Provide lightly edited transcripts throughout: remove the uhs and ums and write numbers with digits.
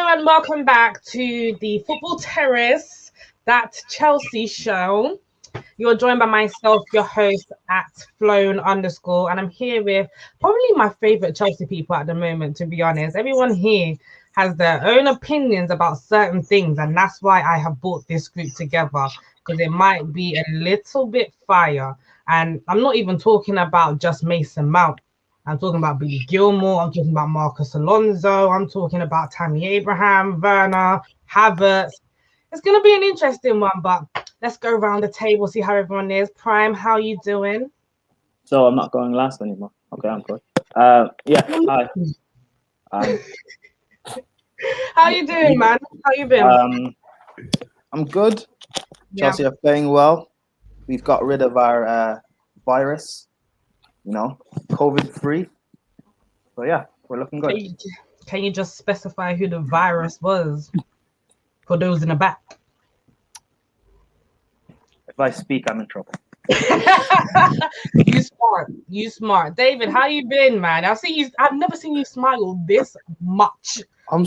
and welcome back to the Football Terrace, that Chelsea show. You're joined by myself, your host at Flown_, and I'm here with probably my favorite Chelsea people at the moment, to be honest. Everyone here has their own opinions about certain things, and that's why I have brought this group together, because it might be a little bit fire. And I'm not even talking about just Mason Mount. I'm talking about Billy Gilmore. I'm talking about Marcus Alonso. I'm talking about Tammy Abraham, Werner, Havertz. It's going to be an interesting one, but let's go around the table, see how everyone is. Prime, how you doing? So I'm not going last anymore. Okay, I'm good. Hi. How you doing, man? How you been? I'm good. Chelsea are playing well. We've got rid of our virus, COVID-free. So yeah, we're looking good. Can you just specify who the virus was for those in the back? If I speak, I'm in trouble. You smart. David, how you been, man? I've never seen you smile this much. I'm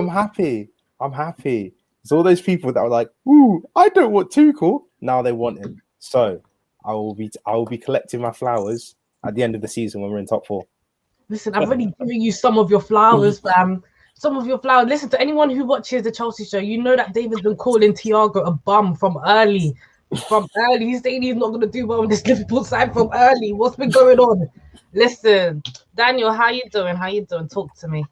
happy. It's all those people that are like, ooh, I don't want Tuchel. Now they want him. So I will be collecting my flowers at the end of the season when we're in top 4. Listen, I've already given you some of your flowers, fam. Some of your flowers. Listen, to anyone who watches the Chelsea show, you know that David's been calling Thiago a bum from early. He's saying he's not going to do well with this Liverpool side from early. What's been going on? Listen, Daniel, how you doing? Talk to me.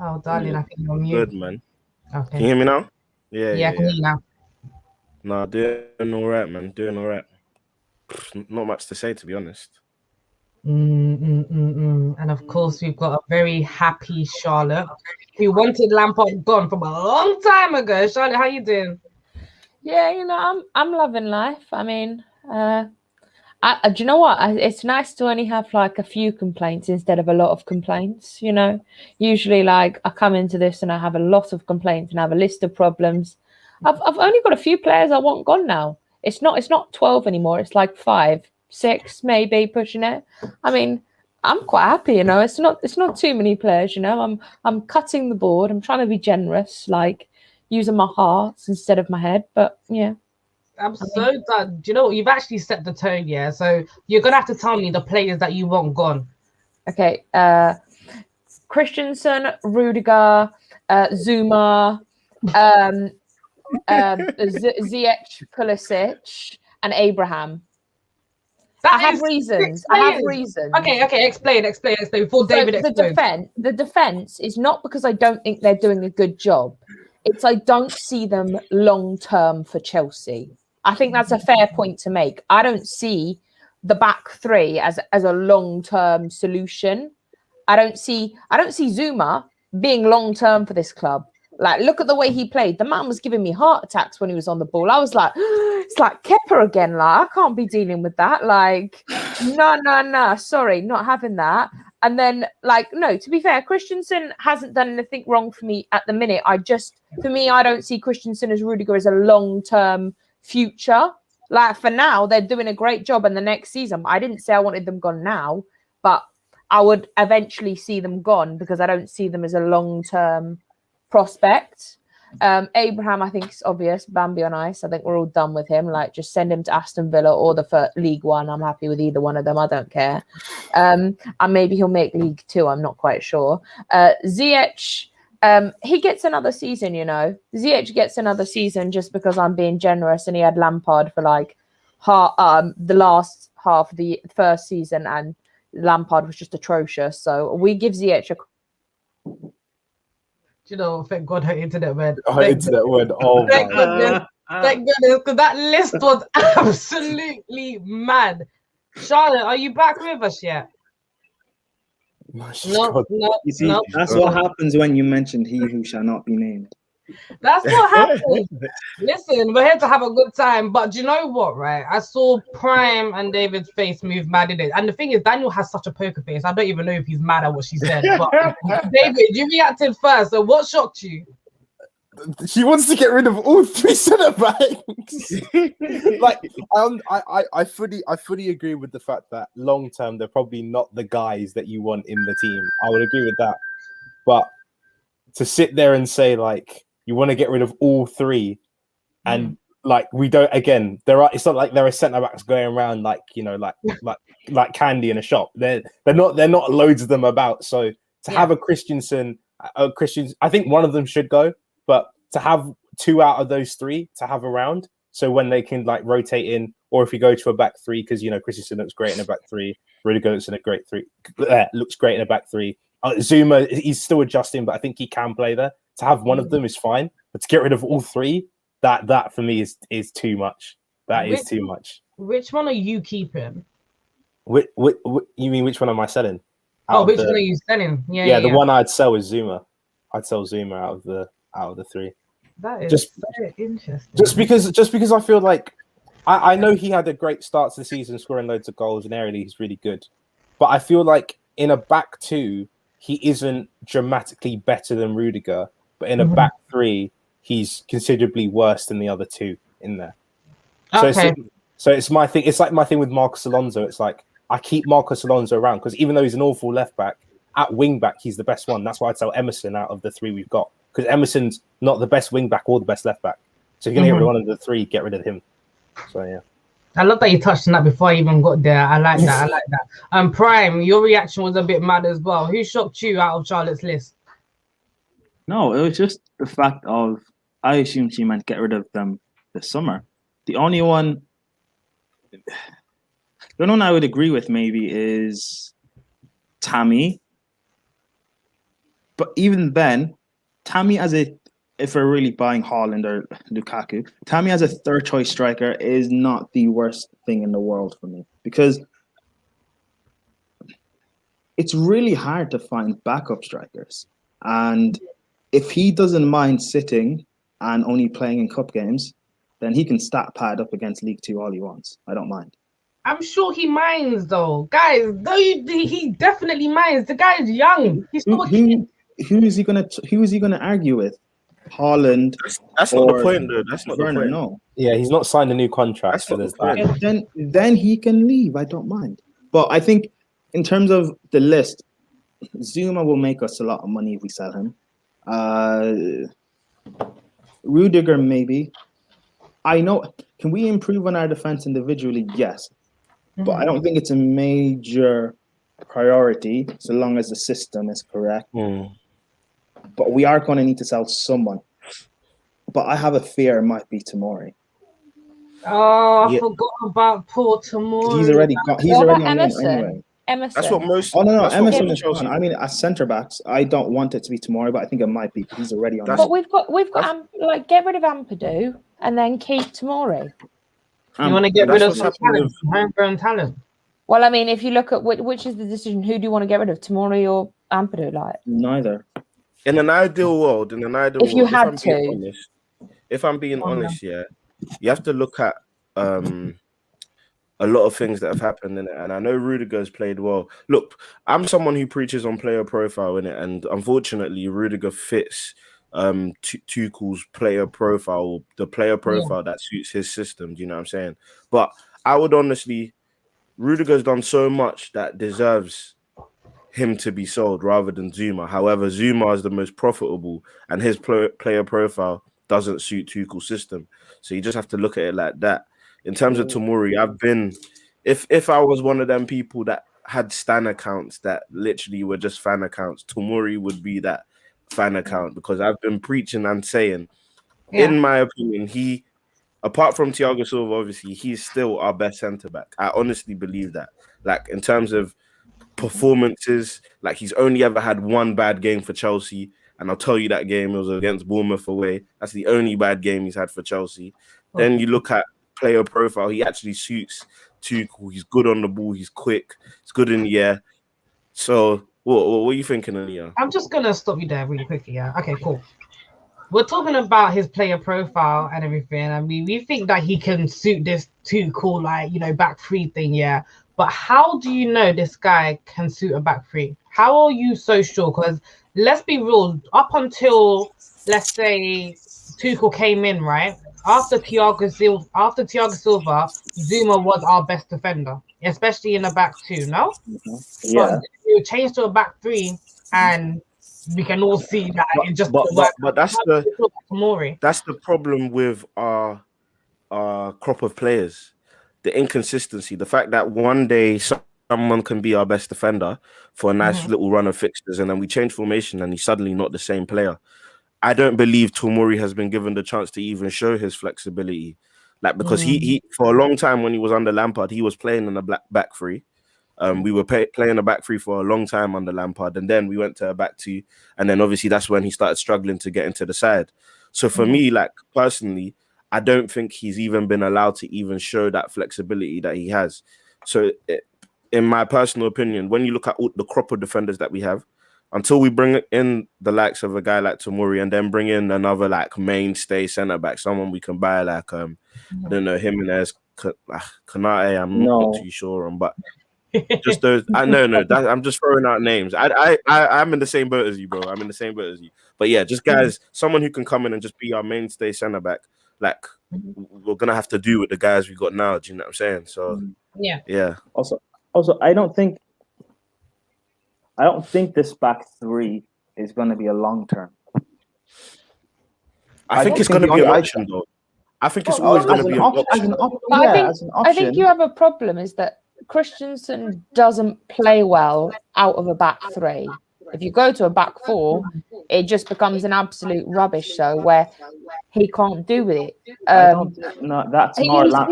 Oh, darling, I think you're on mute. Good, man. Okay. Can you hear me now? Yeah, I can hear you now. No, doing all right, man. Doing all right. Not much to say, to be honest. And of course, we've got a very happy Charlotte who wanted Lampard gone from a long time ago. Charlotte, how you doing? Yeah, I'm loving life. I mean, do you know what? It's nice to only have like a few complaints instead of a lot of complaints. Usually like I come into this and I have a lot of complaints and I have a list of problems. I've only got a few players I want gone now. It's not 12 anymore. It's like 5, 6, maybe pushing it. I mean, I'm quite happy. It's not too many players. I'm cutting the board. I'm trying to be generous, like using my heart instead of my head. But yeah. I'm so done. Do you know what? You've actually set the tone, yeah? So you're going to have to tell me the players that you want gone. Okay. Christensen, Rudiger, Zouma, Ziyech, Pulisic, and Abraham. I have reasons. Okay. Explain before David explains. The defense is not because I don't think they're doing a good job. It's I don't see them long-term for Chelsea. I think that's a fair point to make. I don't see the back 3 as a long-term solution. I don't see Zouma being long-term for this club. Like, look at the way he played. The man was giving me heart attacks when he was on the ball. I was like, it's like Kepa again. Like, I can't be dealing with that. Like, no. Sorry, not having that. And then, no, to be fair, Christensen hasn't done anything wrong for me at the minute. I don't see Christensen as Rudiger as a long-term future. Like, for now, they're doing a great job. And the next season, I didn't say I wanted them gone now, but I would eventually see them gone because I don't see them as a long-term prospect. Abraham, I think it's obvious. Bambi on ice. I think we're all done with him. Like, just send him to Aston Villa or the League One. I'm happy with either one of them. I don't care. And maybe he'll make League 2. I'm not quite sure. Ziyech, he gets another season. Ziyech gets another season just because I'm being generous, and he had Lampard for the last half of the first season, and Lampard was just atrocious. So we give Ziyech thank God her internet went. Oh, my Thank goodness, because that list was absolutely mad. Charlotte, are you back with us yet? No. You see, that's what happens when you mentioned he who shall not be named. That's what happens. Listen, we're here to have a good time, but do you know what, right? I saw Prime and David's face move mad in it. And the thing is, Daniel has such a poker face. I don't even know if he's mad at what she said. But David, you reacted first. So what shocked you? she wants to get rid of all 3 centre backs. Like, I fully agree with the fact that long term they're probably not the guys that you want in the team. I would agree with that, but to sit there and say like you want to get rid of all 3, and like we don't. Again, it's not like there are centre backs going around like like candy in a shop. They're not loads of them about. So to have a Christensen, I think one of them should go. But to have 2 out of those 3 to have around, so when they can like rotate in, or if you go to a back 3, because Christensen looks great in a back 3, Rudiger looks in a great 3, looks great in a back 3. Zouma, he's still adjusting, but I think he can play there. To have one of them is fine, but to get rid of all 3, that for me is too much. Is too much. Which one are you keeping? What you mean? Which one am I selling? Which one are you selling? Yeah, the one I'd sell is Zouma. I'd sell Zouma out of the 3. That is very interesting. Just because I feel like I know he had a great start to the season, scoring loads of goals, and aerially he's really good. But I feel like in a back 2, he isn't dramatically better than Rudiger. But in a back 3, he's considerably worse than the other 2 in there. Okay. So it's my thing. It's like my thing with Marcos Alonso. It's like I keep Marcos Alonso around because even though he's an awful left back, at wing back he's the best one. That's why I'd sell Emerson out of the 3 we've got, because Emerson's not the best wing back or the best left back. So if you're gonna get rid of one of the 3, get rid of him. So yeah. I love that you touched on that before I even got there. I like that. Prime, your reaction was a bit mad as well. Who shocked you out of Charlotte's list? No, it was just the fact of I assumed she meant get rid of them this summer. The only one I would agree with maybe is Tammy. But even then, Tammy if we're really buying Haaland or Lukaku, Tammy as a 3rd choice striker is not the worst thing in the world for me, because it's really hard to find backup strikers. And if he doesn't mind sitting and only playing in cup games, then he can stat pad up against League 2 all he wants. I don't mind. I'm sure he minds though. Guys, he definitely minds. The guy's young. He's still a kid. Who is he gonna argue with? Haaland. That's not the point, though. That's not Werner, the point. no. Yeah, he's not signed a new contract. That's So not there's the point. that. Then he can leave. I don't mind. But I think in terms of the list, Zouma will make us a lot of money if we sell him. Rudiger, maybe. I know. Can we improve on our defense individually? Yes. But I don't think it's a major priority so long as the system is correct. But we are going to need to sell someone. But I have a fear it might be Tomori. Oh, I forgot about poor Tomori. He's already on Emerson? anyway. Emerson. That's what most. Oh no, that's what Emerson most is fine. I mean, as centre backs, I don't want it to be Tomori, but I think it might be. He's already on. But we've got get rid of Ampadu and then keep Tomori. You want to get rid of some happening homegrown talent? Well, I mean, if you look at which is the decision, who do you want to get rid of, Tomori or Ampadu? Like Neither. In an ideal world, if you had to. If I'm being honest, yeah, you have to look at a lot of things that have happened in it, and I know Rudiger's played well. Look, I'm someone who preaches on player profile in it, and unfortunately, Rudiger fits Tuchel's player profile, the player profile that suits his system. Do you know what I'm saying? But I would honestly, Rudiger's done so much that deserves him to be sold rather than Zouma. However, Zouma is the most profitable, and his player profile doesn't suit Tuchel's system. So you just have to look at it like that. In terms of Tomori, if I was one of them people that had stan accounts that literally were just fan accounts, Tomori would be that fan account, because I've been preaching and saying, in my opinion, he, apart from Thiago Silva, obviously, he's still our best centre back. I honestly believe that. Like, in terms of performances, like, he's only ever had one bad game for Chelsea, and I'll tell you that game, it was against Bournemouth away. That's the only bad game he's had for Chelsea. Then you look at player profile, he actually suits Tuchel. He's good on the ball, he's quick, he's good in the air. So what are you thinking, Ania? I'm just gonna stop you there really quickly. Yeah. Okay. Cool. We're talking about his player profile and everything. I mean, we think that he can suit this Tuchel, like, you know, back three thing. Yeah. But how do you know this guy can suit a back three? How are you so sure? Because let's be real. Up until, let's say, Tuchel came in, right? After Thiago Silva, Zouma was our best defender, especially in the back two, no? Yeah. But you change to a back three, and we can all see that it just But that's Tomori. that's the problem with our crop of players, the inconsistency, the fact that one day someone can be our best defender for a nice little run of fixtures, and then we change formation and he's suddenly not the same player. I don't believe Tomori has been given the chance to even show his flexibility, like because he for a long time when he was under Lampard, he was playing in a back three. We were playing a back three for a long time under Lampard, and then we went to a back two, and then obviously that's when he started struggling to get into the side. So for me, like personally, I don't think he's even been allowed to even show that flexibility that he has. So in my personal opinion, when you look at all the crop of defenders that we have, until we bring in the likes of a guy like Tomori and then bring in another like mainstay centre back, someone we can buy like I don't know, Jimenez, Kanate, I'm not too sure on, but just those. I'm just throwing out names. I'm in the same boat as you, bro. I'm in the same boat as you. But yeah, just guys, someone who can come in and just be our mainstay centre back. Like we're gonna have to do with the guys we got now. Do you know what I'm saying? So yeah. Also, I don't think this back three is going to be a long term. I think it's going to be an option, though. I think it's always going to be an option. I think you have a problem is that Christensen doesn't play well out of a back three. If you go to a back four, it just becomes an absolute rubbish show where he can't do with it. That's more not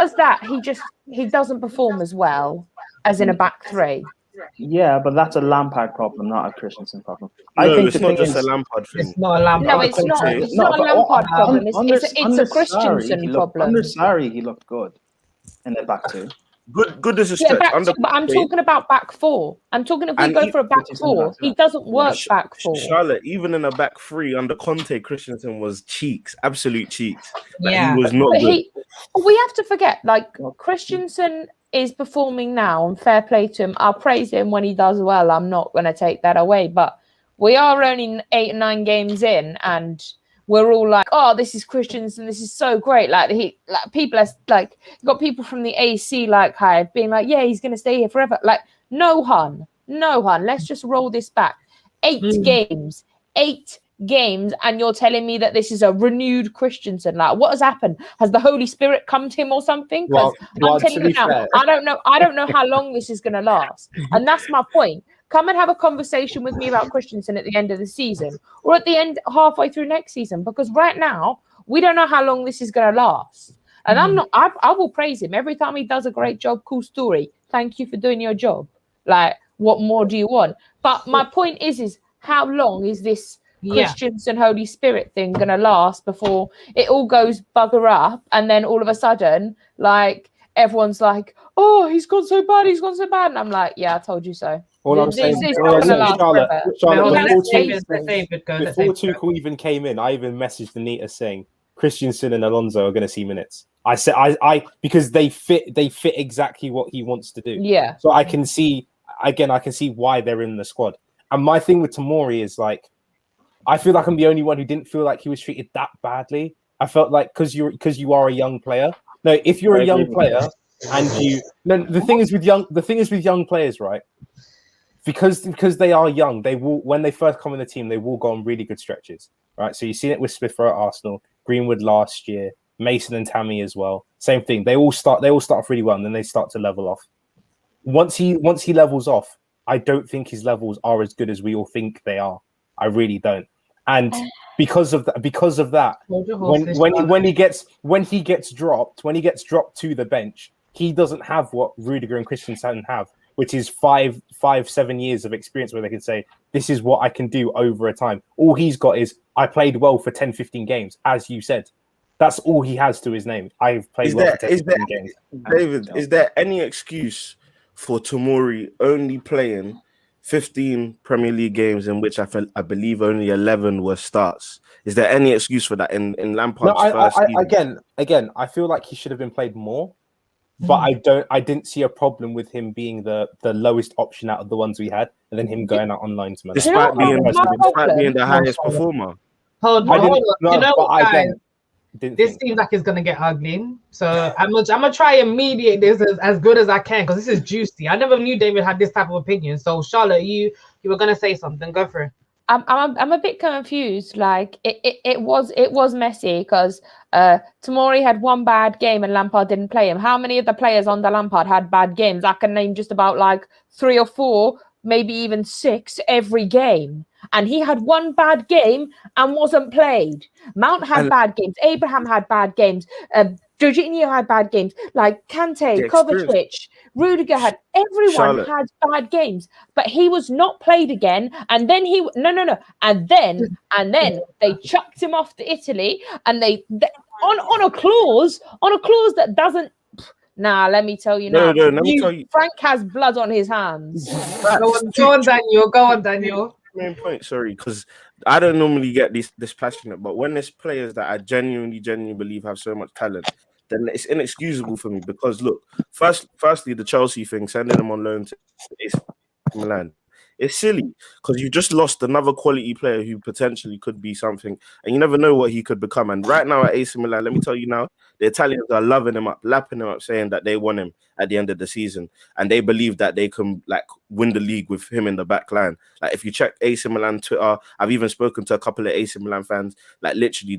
as that. He doesn't perform as well as in a back three. Yeah, but that's a Lampard problem, not a Christensen problem. I think it's not just a Lampard thing. It's not a Lampard. No, it's not. It's not a Lampard problem. It's a Christensen problem. Under Sarri, he looked good in the back two. Good as a stretch. But I'm talking about back four. I'm talking if we go for a back four, he doesn't work back four. Charlotte, even in a back three under Conte, Christensen was cheeks, absolute cheeks. Like, yeah, he was not good. We have to forget, like Christensen is performing now, and fair play to him. I'll praise him when he does well. I'm not going to take that away, but we are only 8 or 9 games in, and we're all like, "Oh, this is Christensen. This is so great." People are like, you got people from the AC like Hive being like, "Yeah, he's going to stay here forever." Like, no, hun. Let's just roll this back. 8 games, and you're telling me that this is a renewed Christensen. Like, what has happened? Has the Holy Spirit come to him or something? Because I'm telling you now, I don't know how long this is going to last, and that's my point. Come and have a conversation with me about Christensen at the end of the season, or at the end, halfway through next season, because right now we don't know how long this is going to last. And I will praise him every time he does a great job. Cool story. Thank you for doing your job. Like, what more do you want? But my point is how long is this Christensen Holy Spirit thing going to last before it all goes bugger up, and then all of a sudden, like, everyone's like, "Oh, he's gone so bad," and I'm like, "Yeah, I told you so." All I'm saying, before Tuchel even came in, I even messaged Anita saying Christensen and Alonso are going to see minutes. I said, I because they fit exactly what he wants to do. Yeah. So I can see why they're in the squad. And my thing with Tomori is like, I feel like I'm the only one who didn't feel like he was treated that badly. I felt like because you are a young player. No, if you're a young player and the thing is with young players, right? Because they are young, they will, when they first come in the team, they will go on really good stretches, right? So you've seen it with Smith at Arsenal, Greenwood last year, Mason and Tammy as well. Same thing. They all start off really well, and then they start to level off. Once he levels off, I don't think his levels are as good as we all think they are. I really don't. And because of that, when he gets dropped to the bench, he doesn't have what Rudiger and Christensen have, which is 5-7 years of experience where they can say, this is what I can do over a time. All he's got is, I played well for 10-15 games, as you said. That's all he has to his name. I've played well for 10-15 games. David, is there any excuse for Tomori only playing 15 Premier League games in which I believe only 11 were starts? Is there any excuse for that in Lampard's first season? Again, I feel like he should have been played more. But I didn't see a problem with him being the lowest option out of the ones we had, and then him going out online to despite being the highest performer. Hold I on. didn't. No, You know but what, I guys? didn't This think. seems like it's gonna get ugly. So I'm gonna try and mediate this as good as I can because this is juicy. I never knew David had this type of opinion. So Charlotte, you were gonna say something. Go for it. I'm a bit confused. Like it was messy because Tomori had one bad game and Lampard didn't play him. How many of the players on the Lampard had bad games? I can name just about like 3 or 4, maybe even 6 every game. And he had one bad game and wasn't played. Mount had And bad games. Abraham had bad games. Jorginho had bad games. Like Kante, the experience, Kovacic, Rudiger had. Everyone Charlotte. had bad games, but he was not played again. And then and then they chucked him off to Italy, and they on a clause that doesn't. Nah, let me tell you No, now. no, let me tell you. Frank has blood on his hands. Go on, Daniel. Go on, Daniel. Main point, sorry, because I don't normally get this passionate, but when there's players that I genuinely believe have so much talent, then it's inexcusable for me. Because look, firstly, the Chelsea thing, sending them on loan to AC Milan, it's silly because you just lost another quality player who potentially could be something, and you never know what he could become. And right now at AC Milan, let me tell you now, the Italians are loving him up, lapping him up, saying that they want him at the end of the season, and they believe that they can like win the league with him in the back line. Like if you check AC Milan Twitter, I've even spoken to a couple of AC Milan fans. Like literally,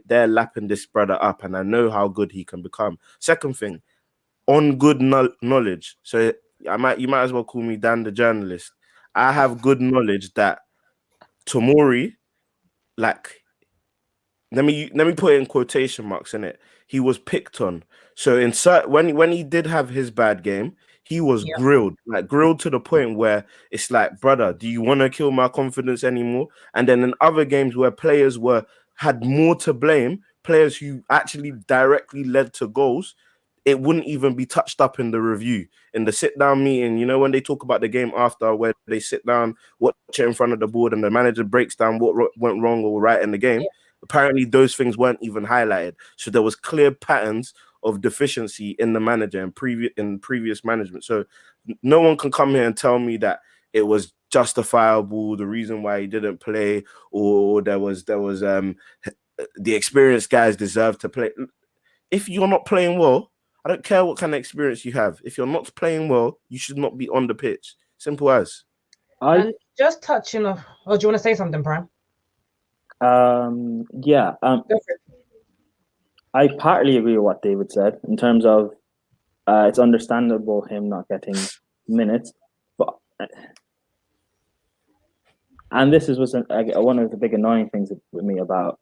they're lapping this brother up, and I know how good he can become. Second thing, on good knowledge. So you might as well call me Dan the journalist. I have good knowledge that Tomori, like, let me put it in quotation marks in it. He was picked on. So when he did have his bad game, he was grilled to the point where it's like, brother, do you want to kill my confidence anymore? And then in other games where players had more to blame, players who actually directly led to goals, it wouldn't even be touched up in the review, in the sit-down meeting. You know, when they talk about the game after, where they sit down, watch it in front of the board, and the manager breaks down what went wrong or right in the game. Apparently, those things weren't even highlighted. So there was clear patterns of deficiency in the manager and previous management. So no one can come here and tell me that it was justifiable, the reason why he didn't play, or there was the experienced guys deserve to play. If you're not playing well, I don't care what kind of experience you have. If you're not playing well, you should not be on the pitch. Simple as. And just touching off. Oh, do you want to say something, Prime? Yeah. I partly agree with what David said in terms of it's understandable him not getting minutes, but and this is one of the big annoying things with me about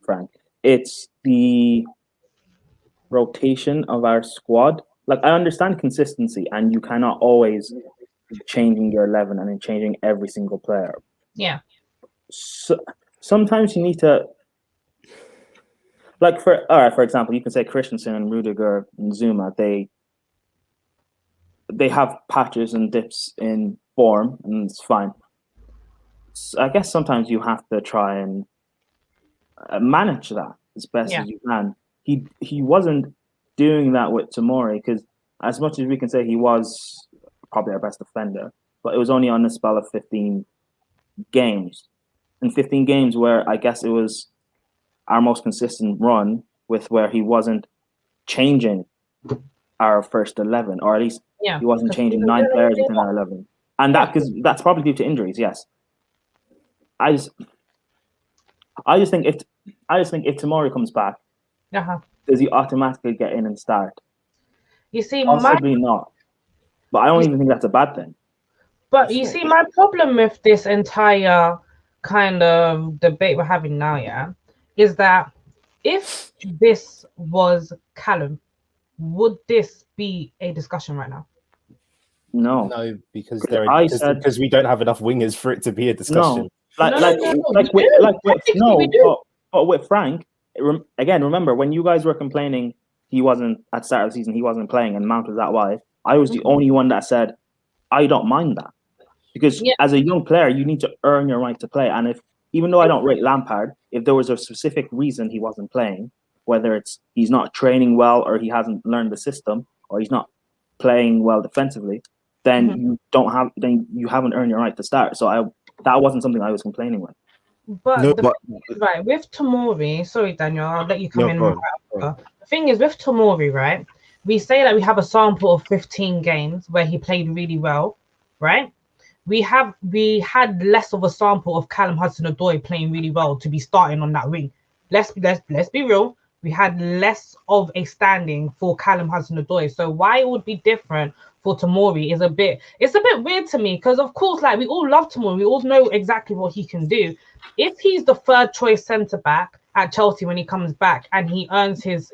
Frank. It's the rotation of our squad. Like, I understand consistency, and you cannot always be changing your 11 and then changing every single player. Yeah. So, sometimes you need to, like, for example, you can say Christensen and Rudiger and Zouma, they have patches and dips in form, and it's fine. So I guess sometimes you have to try and manage that as best as you can. He wasn't doing that with Tomori, because as much as we can say he was probably our best defender, but it was only on a spell of 15 games. In 15 games where I guess it was our most consistent run, with where he wasn't changing our first 11, or at least he wasn't changing 9 players within our 11. And that's probably due to injuries, yes. I just think if Tomori comes back, does he automatically get in and start? You see, possibly not. But I don't even think that's a bad thing. But you see, my problem with this entire kind of debate we're having now, is that if this was Callum, would this be a discussion right now? No, because we don't have enough wingers for it to be a discussion. But with Frank, again, remember when you guys were complaining he wasn't at the start of the season, he wasn't playing, and Mount was that wide. I was the only one that said I don't mind that, because as a young player, you need to earn your right to play. And even though I don't rate Lampard, if there was a specific reason he wasn't playing, whether it's he's not training well, or he hasn't learned the system, or he's not playing well defensively, then you haven't earned your right to start. So that wasn't something I was complaining with. But No, the but right with Tomori, sorry Daniel, I'll let you come no, in go more on, go on. after. The thing is with Tomori, right? We say that we have a sample of 15 games where he played really well, right? We had less of a sample of Callum Hudson-Odoi playing really well to be starting on that wing. Let's be real. We had less of a standing for Callum Hudson-Odoi. So why it would be different for Tomori is a bit weird to me, because of course, like, we all love Tomori, we all know exactly what he can do. If he's the third choice centre back at Chelsea when he comes back and he earns his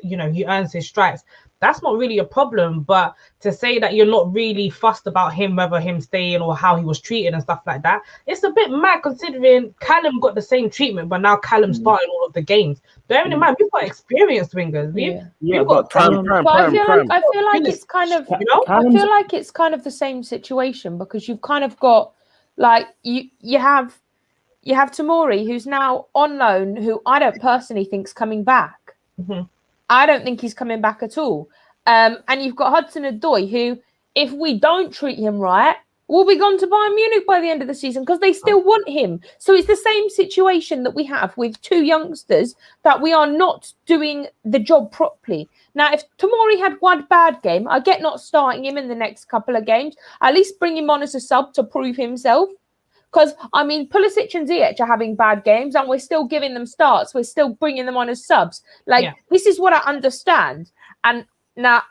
stripes, that's not really a problem. But to say that you're not really fussed about him, whether him staying or how he was treated and stuff like that, it's a bit mad considering Callum got the same treatment, but now Callum starting all of the games. Bearing in mind, we've got experienced wingers. We've got Prime. But I feel like it's kind of, I feel Callum's- like it's kind of the same situation, because you've kind of got, like, you have Tomori, who's now on loan, who I don't personally think's coming back. Mhm. I don't think he's coming back at all. And you've got Hudson-Odoi, who, if we don't treat him right, will be gone to Bayern Munich by the end of the season, because they still want him. So it's the same situation that we have with two youngsters, that we are not doing the job properly. Now, if Tomori had one bad game, I get not starting him in the next couple of games. At least bring him on as a sub to prove himself. Because, I mean, Pulisic and Ziyech are having bad games and we're still giving them starts. We're still bringing them on as subs. Like, This is what I understand. And now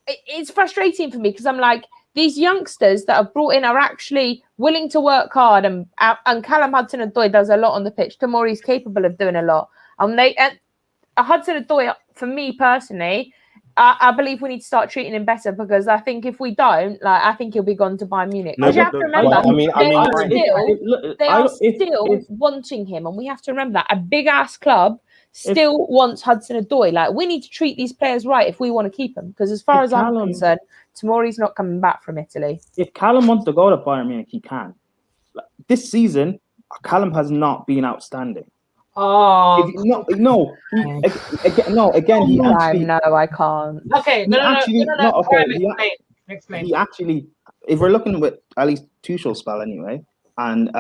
it's frustrating for me, because I'm like, these youngsters that are brought in are actually willing to work hard. And Callum Hudson-Odoi does a lot on the pitch. Tomori's capable of doing a lot. And Hudson-Odoi, for me personally, I believe we need to start treating him better, because I think if we don't, I think he'll be gone to Bayern Munich. No, Because you have to remember, they are still wanting him, and we have to remember that a big ass club still wants Hudson-Odoi. Like, we need to treat these players right if we want to keep them. Because as far as I'm concerned, Tomori's not coming back from Italy. If Callum wants to go to Bayern Munich, he can. This season, Callum has not been outstanding. Oh, Again, he actually. No, I can't. Okay, explain. He actually, if we're looking with at least Tuchel's spell anyway, and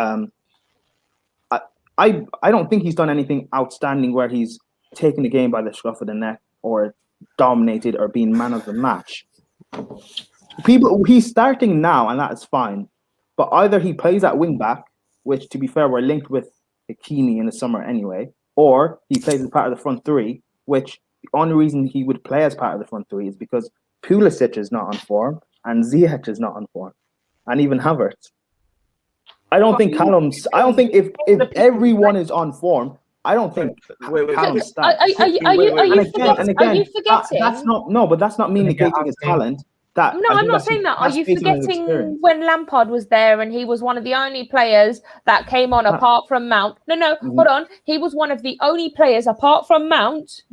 I don't think he's done anything outstanding where he's taken the game by the scruff of the neck or dominated or been man of the match. He's starting now, and that is fine. But either he plays at wing back, which, to be fair, we're linked with Hakimi in the summer anyway, or he plays as part of the front three, which the only reason he would play as part of the front three is because Pulisic is not on form and Ziyech is not on form, and even Havertz. I don't think if everyone is on form, I don't think Callum starts. Are you forgetting? That's not me negating his talent. I'm not saying that. Are you forgetting when Lampard was there and he was one of the only players that came on apart from Mount? No, hold on. He was one of the only players apart from Mount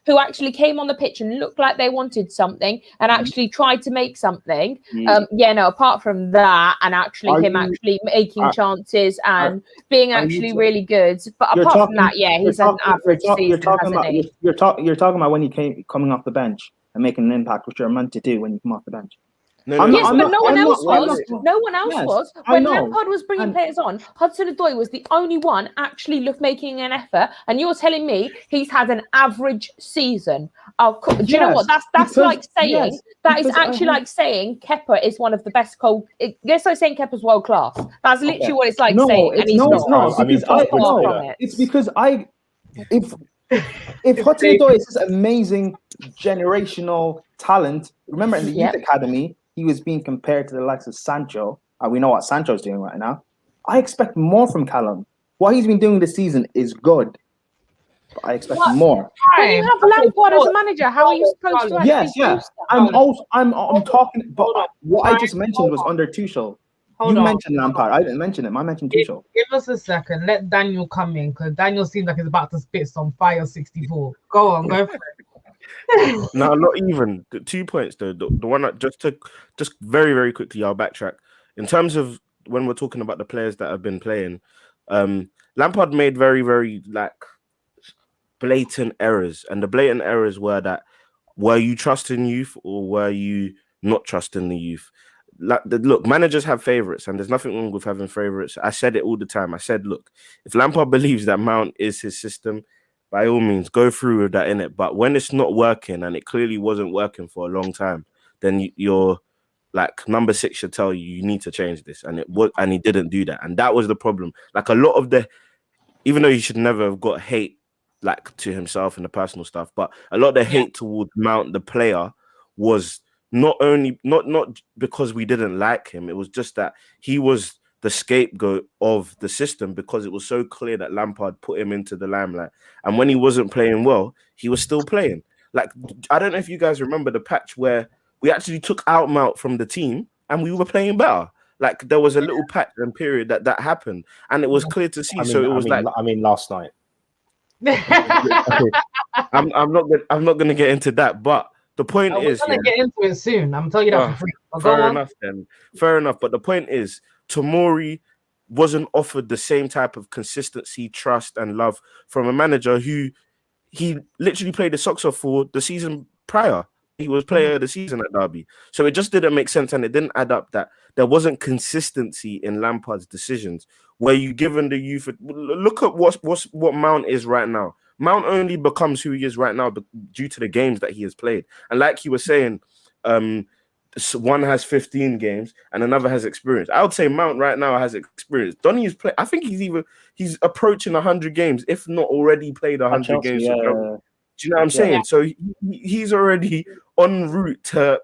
who actually came on the pitch and looked like they wanted something and actually tried to make something. Apart from that, and actually making chances and being actually really good. But apart from that, he's an average season, hasn't he? You're talking about when he coming off the bench and making an impact, which you're meant to do when you come off the bench. No one else was. When Lampard was bringing players on, Hudson-Odoi was the only one actually making an effort. And you're telling me he's had an average season. Do you know what? That's like saying like saying Kepa is one of the best Guess I'm saying Kepa's world class. That's literally what it's like saying. And he's not. It's because if Hudson-Odoi is this amazing generational talent, remember in the youth academy, he was being compared to the likes of Sancho, and we know what Sancho's doing right now. I expect more from Callum. What he's been doing this season is good, but I expect more. When you have Lampard as a manager, how are you supposed to actually do stuff? I'm talking, but what I just mentioned was under Tuchel. You mentioned Lampard. I didn't mention him. I mentioned Tuchel. Give us a second. Let Daniel come in, because Daniel seems like he's about to spit some fire 64. Go on, go for it. No, not even. 2 points though. The one that just very, very quickly, I'll backtrack. In terms of when we're talking about the players that have been playing, Lampard made very, very blatant errors. And the blatant errors were you trusting youth or were you not trusting the youth? look, managers have favorites, and there's nothing wrong with having favorites. I said it all the time. I said, look, if Lampard believes that Mount is his system, by all means, go through with that in it. But when it's not working, and it clearly wasn't working for a long time, then you're like, number 6 should tell you need to change this, and he didn't do that, and that was the problem. Like, a lot of even though he should never have got hate like to himself and the personal stuff, but a lot of the hate towards Mount, the player, was not because we didn't like him. It was just that he was the scapegoat of the system, because it was so clear that Lampard put him into the limelight. And when he wasn't playing well, he was still playing. Like, I don't know if you guys remember the patch where we actually took out Mount from the team and we were playing better. Like, there was a little patch and period that happened, and it was clear to see. Last night. I'm not gonna get into that, but the point is, we're gonna get into it soon. I'm telling you that for free. Fair enough. But the point is, Tomori wasn't offered the same type of consistency, trust, and love from a manager who he literally played the socks off for the season prior. He was player of the season at Derby. So it just didn't make sense, and it didn't add up that there wasn't consistency in Lampard's decisions. Where you given the youth, look at what Mount is right now. Mount only becomes who he is right now due to the games that he has played. And like you were saying, one has 15 games and another has experience. I would say Mount right now has experience. Donny is play. I think he's approaching 100 games, if not already played 100 games. Do you know what I'm saying? Yeah. So he's already en route to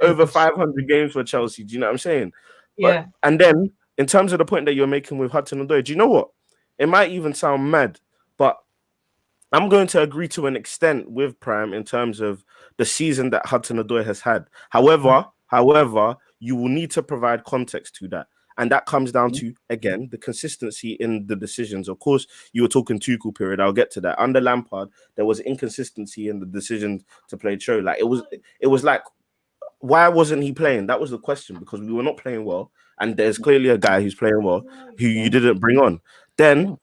over 500 games for Chelsea. Do you know what I'm saying? Yeah. And then, in terms of the point that you're making with Hudson-Odoi, do you know what? It might even sound mad, but I'm going to agree to an extent with Prime in terms of the season that Hudson-Odoi has had. However, you will need to provide context to that. And that comes down to, again, the consistency in the decisions. Of course, you were talking Tuchel period. I'll get to that. Under Lampard, there was inconsistency in the decision to play Cho. Like, it was like, why wasn't he playing? That was the question, because we were not playing well. And there's clearly a guy who's playing well who you didn't bring on. Then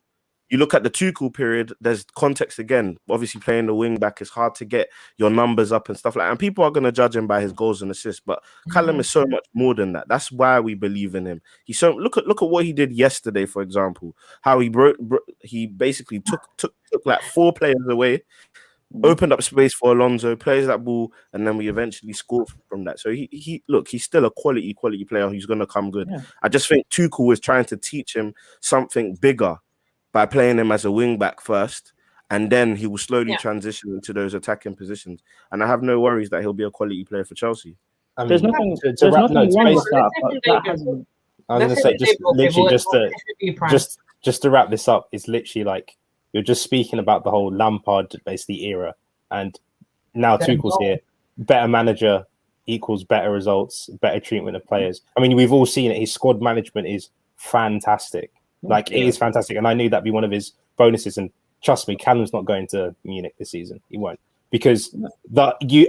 you look at the Tuchel period, there's context again. Obviously, playing the wing back is hard to get your numbers up and stuff like that. And people are going to judge him by his goals and assists. But Callum is so much more than that. That's why we believe in him. Look at what he did yesterday, for example. How he basically took like 4 players away, opened up space for Alonso, plays that ball, and then we eventually scored from that. So he's still a quality player who's going to come good. Yeah. I just think Tuchel is trying to teach him something bigger by playing him as a wing back first, and then he will slowly transition into those attacking positions. And I have no worries that he'll be a quality player for Chelsea. There's nothing wrong with that. I was going to say, just to wrap this up, it's literally like you're just speaking about the whole Lampard basically era, and now Tuchel's here. Better manager equals better results, better treatment of players. I mean, we've all seen it. His squad management is fantastic. Like, it is fantastic. And I knew that'd be one of his bonuses. And trust me, Callum's not going to Munich this season. He won't. Because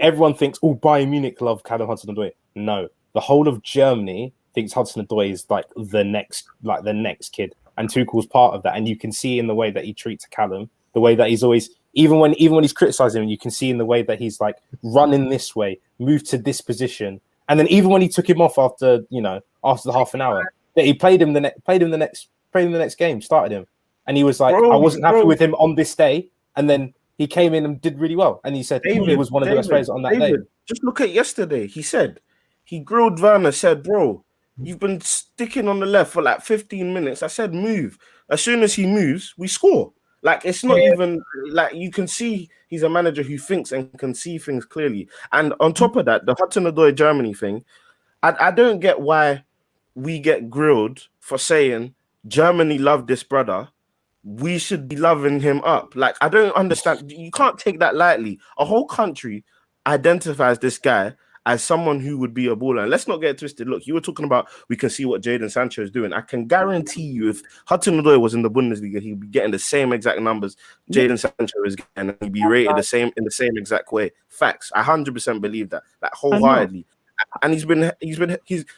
everyone thinks, Bayern Munich love Callum Hudson-Odoi. No. The whole of Germany thinks Hudson-Odoi is like the next kid. And Tuchel's part of that. And you can see in the way that he treats Callum, the way that he's always, even when he's criticizing him, you can see in the way that he's like, run in this way, move to this position. And then even when he took him off after the half an hour, that he played him the next game, started him, and he was like, I wasn't happy with him on this day, and then he came in and did really well, and he said he was one of the best players on that day. Just look at yesterday. He grilled Werner, said, bro, you've been sticking on the left for like 15 minutes. I said, move. As soon as he moves, we score. Like, it's not even like, you can see he's a manager who thinks and can see things clearly. And on top of that, the Hudson-Odoi Germany thing, I don't get why we get grilled for saying Germany love this brother. We should be loving him up. Like, I don't understand. You can't take that lightly. A whole country identifies this guy as someone who would be a baller. And let's not get twisted. Look, you were talking about we can see what Jadon Sancho is doing. I can guarantee you, if Hudson-Odoi was in the Bundesliga, he'd be getting the same exact numbers Jadon Sancho is getting, and he'd be rated in the same exact way. Facts. I 100% believe that. Like, wholeheartedly. And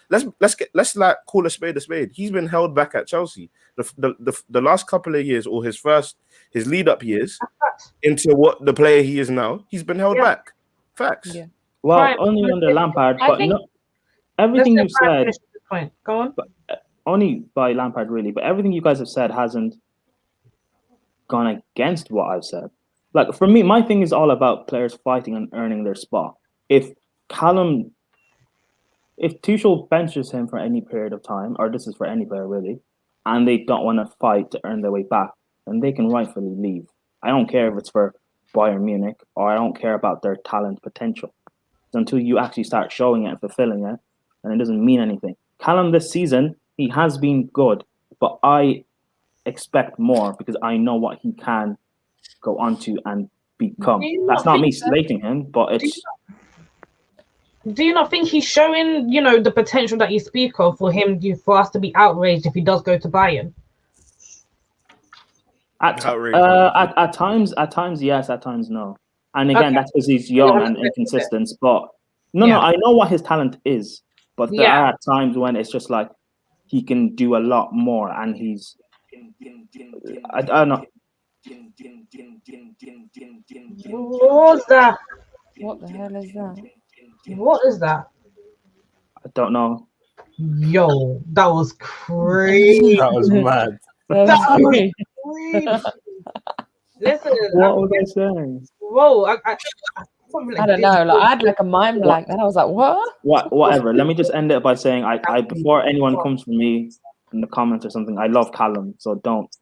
let's like call a spade a spade. He's been held back at Chelsea the last couple of years, or his lead up years into what the player he is now. He's been held back. Facts. Yeah. Well, only under Lampard, but everything Let's you've let Brian said, finish this point. Go on. only by Lampard really, but everything you guys have said hasn't gone against what I've said. Like for me, my thing is all about players fighting and earning their spot. If Tuchel benches him for any period of time, or this is for any player really, and they don't want to fight to earn their way back, then they can rightfully leave. I don't care if it's for Bayern Munich, or I don't care about their talent potential. Until you actually start showing it and fulfilling it, and it doesn't mean anything. Callum this season, he has been good, but I expect more because I know what he can go on to and become. That's not me slating him, but it's... Do you not think he's showing, the potential that you speak of for us to be outraged if he does go to Bayern? At times, yes. At times, no. And again, that's because he's young and inconsistent. But no, I know what his talent is. But there are times when it's just like he can do a lot more, and he's... I don't know. What was that? What the hell is that? What is that? I don't know. Yo, that was crazy. That was mad. Listen, what was I saying? Whoa, I don't know. Like I had like a mind blank, and I was like, "What?" Whatever. Let me just end it by saying, I before anyone comes for me in the comments or something, I love Callum, so don't.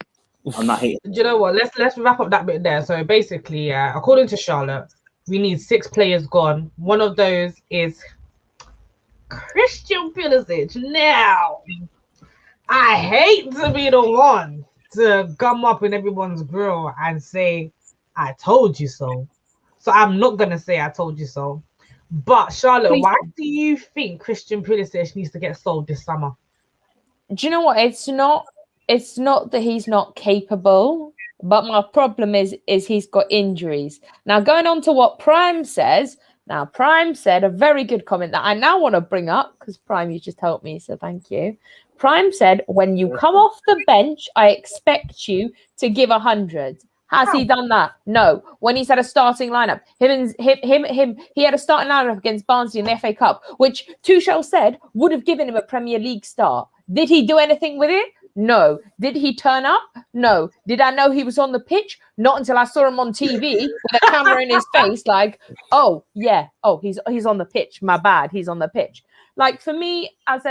I'm not hating. Do you know what? Let's wrap up that bit there. So basically, according to Charlotte, we need 6 players gone. One of those is Christian Pulisic. Now, I hate to be the one to gum up in everyone's grill and say, I told you so. So I'm not going to say I told you so. But Charlotte, why do you think Christian Pulisic needs to get sold this summer? Do you know what? It's not that he's not capable, but my problem is he's got injuries. Now, going on to what Prime says. Now, Prime said a very good comment that I now want to bring up because Prime, you just helped me, so thank you. Prime said, when you come off the bench, I expect you to give 100. Has he done that? No. When he's had a starting lineup, he had a starting lineup against Barnsley in the FA Cup, which Tuchel said would have given him a Premier League start. Did he do anything with it? No. Did he turn up? No. Did I know he was on the pitch? Not until I saw him on TV with a camera in his face, like, oh yeah, he's on the pitch. My bad, he's on the pitch. Like for me, as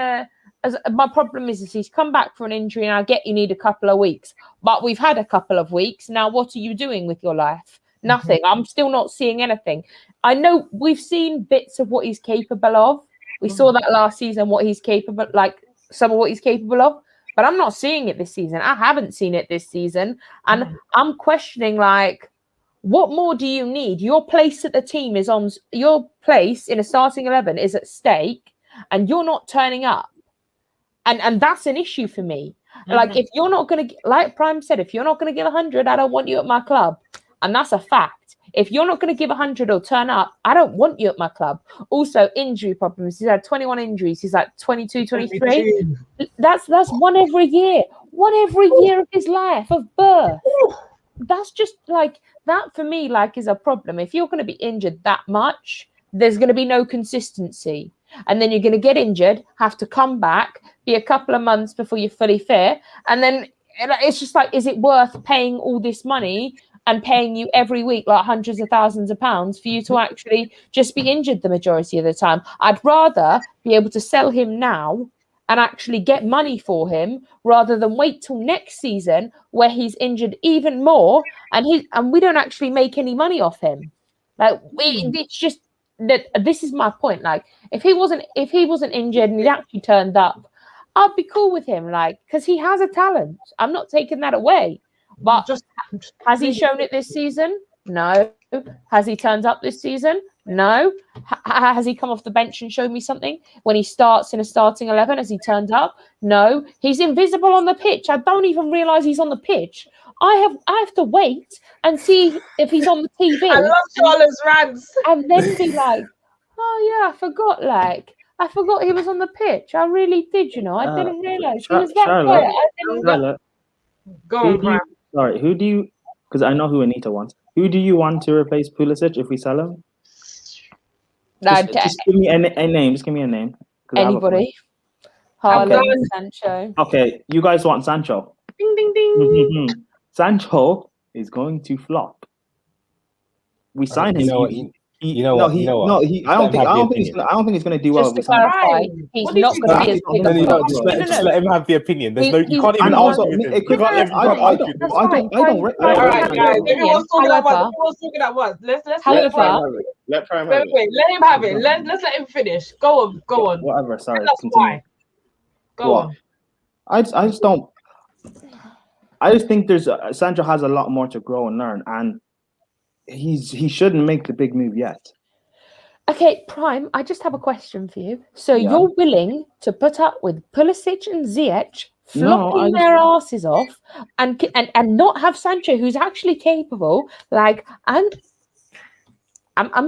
my problem is he's come back for an injury, and I get you need a couple of weeks, but we've had a couple of weeks now. What are you doing with your life? Nothing. I'm still not seeing anything. I know we've seen bits of what he's capable of. We saw that last season, what he's capable, like some of what he's capable of. But I'm not seeing it this season. I haven't seen it this season. And I'm questioning, like, what more do you need? Your place at the team is on, your place in a starting 11 is at stake, and you're not turning up. And that's an issue for me. Like, if you're not going to, like Prime said, if you're not going to give 100, I don't want you at my club. And that's a fact. If you're not going to give 100 or turn up, I don't want you at my club. Also, injury problems. He's had 21 injuries. He's like 22, 23. That's one every year. One every year of his life, of birth. That's just like, that for me, like, is a problem. If you're going to be injured that much, there's going to be no consistency. And then you're going to get injured, have to come back, be a couple of months before you're fully fit. And then it's just like, is it worth paying all this money and paying you every week like hundreds of thousands of pounds for you to actually just be injured the majority of the time? I'd rather be able to sell him now and actually get money for him rather than wait till next season where he's injured even more and we don't actually make any money off him. Like, it's just that this is my point. Like, if he wasn't injured and he actually turned up, I'd be cool with him, like, because he has a talent. I'm not taking that away. But has he shown it this season? No. Has he turned up this season? No. Has he come off the bench and shown me something? When he starts in a starting 11, has he turned up? No. He's invisible on the pitch. I don't even realise he's on the pitch. I have to wait and see if he's on the TV. I love Charlotte's rants. And then be like, oh yeah, I forgot he was on the pitch. I really did, I didn't realise. He was that quiet. I didn't know. Go on, Brian. Sorry, who do you, because I know who Anita wants. Who do you want to replace Pulisic if we sell him? Just give me a name. Just give me a name. Anybody? I'm Haaland, going- Sancho. Okay, you guys want Sancho. Ding ding ding. Sancho is going to flop. We signed him. You know what? You know what? No, I don't think he's going to do well. Just to if we sign him. clarify, Right. he's What did not you going to say? be as big No, a no, flop. Just let him have the opinion. There's no, you can't even And argue also, with him. it could. You can't even I argue don't. with I him. don't. I don't. Right. All right, Right. guys. Everyone's talking at once. However- Everyone's talking at once. Let's Let However- Prime have it. Let Prime have it. wait. Let him have it. Let's let him finish. Go on. Whatever. Sorry. That's Continue. why. Go What? on. I just don't. I just think Sancho has a lot more to grow and learn, and he shouldn't make the big move yet. Okay, Prime, I just have a question for you. So Yeah. you're willing to put up with Pulisic and Ziyech No, flopping their asses off and not have Sancho, who's actually capable? Like, I'm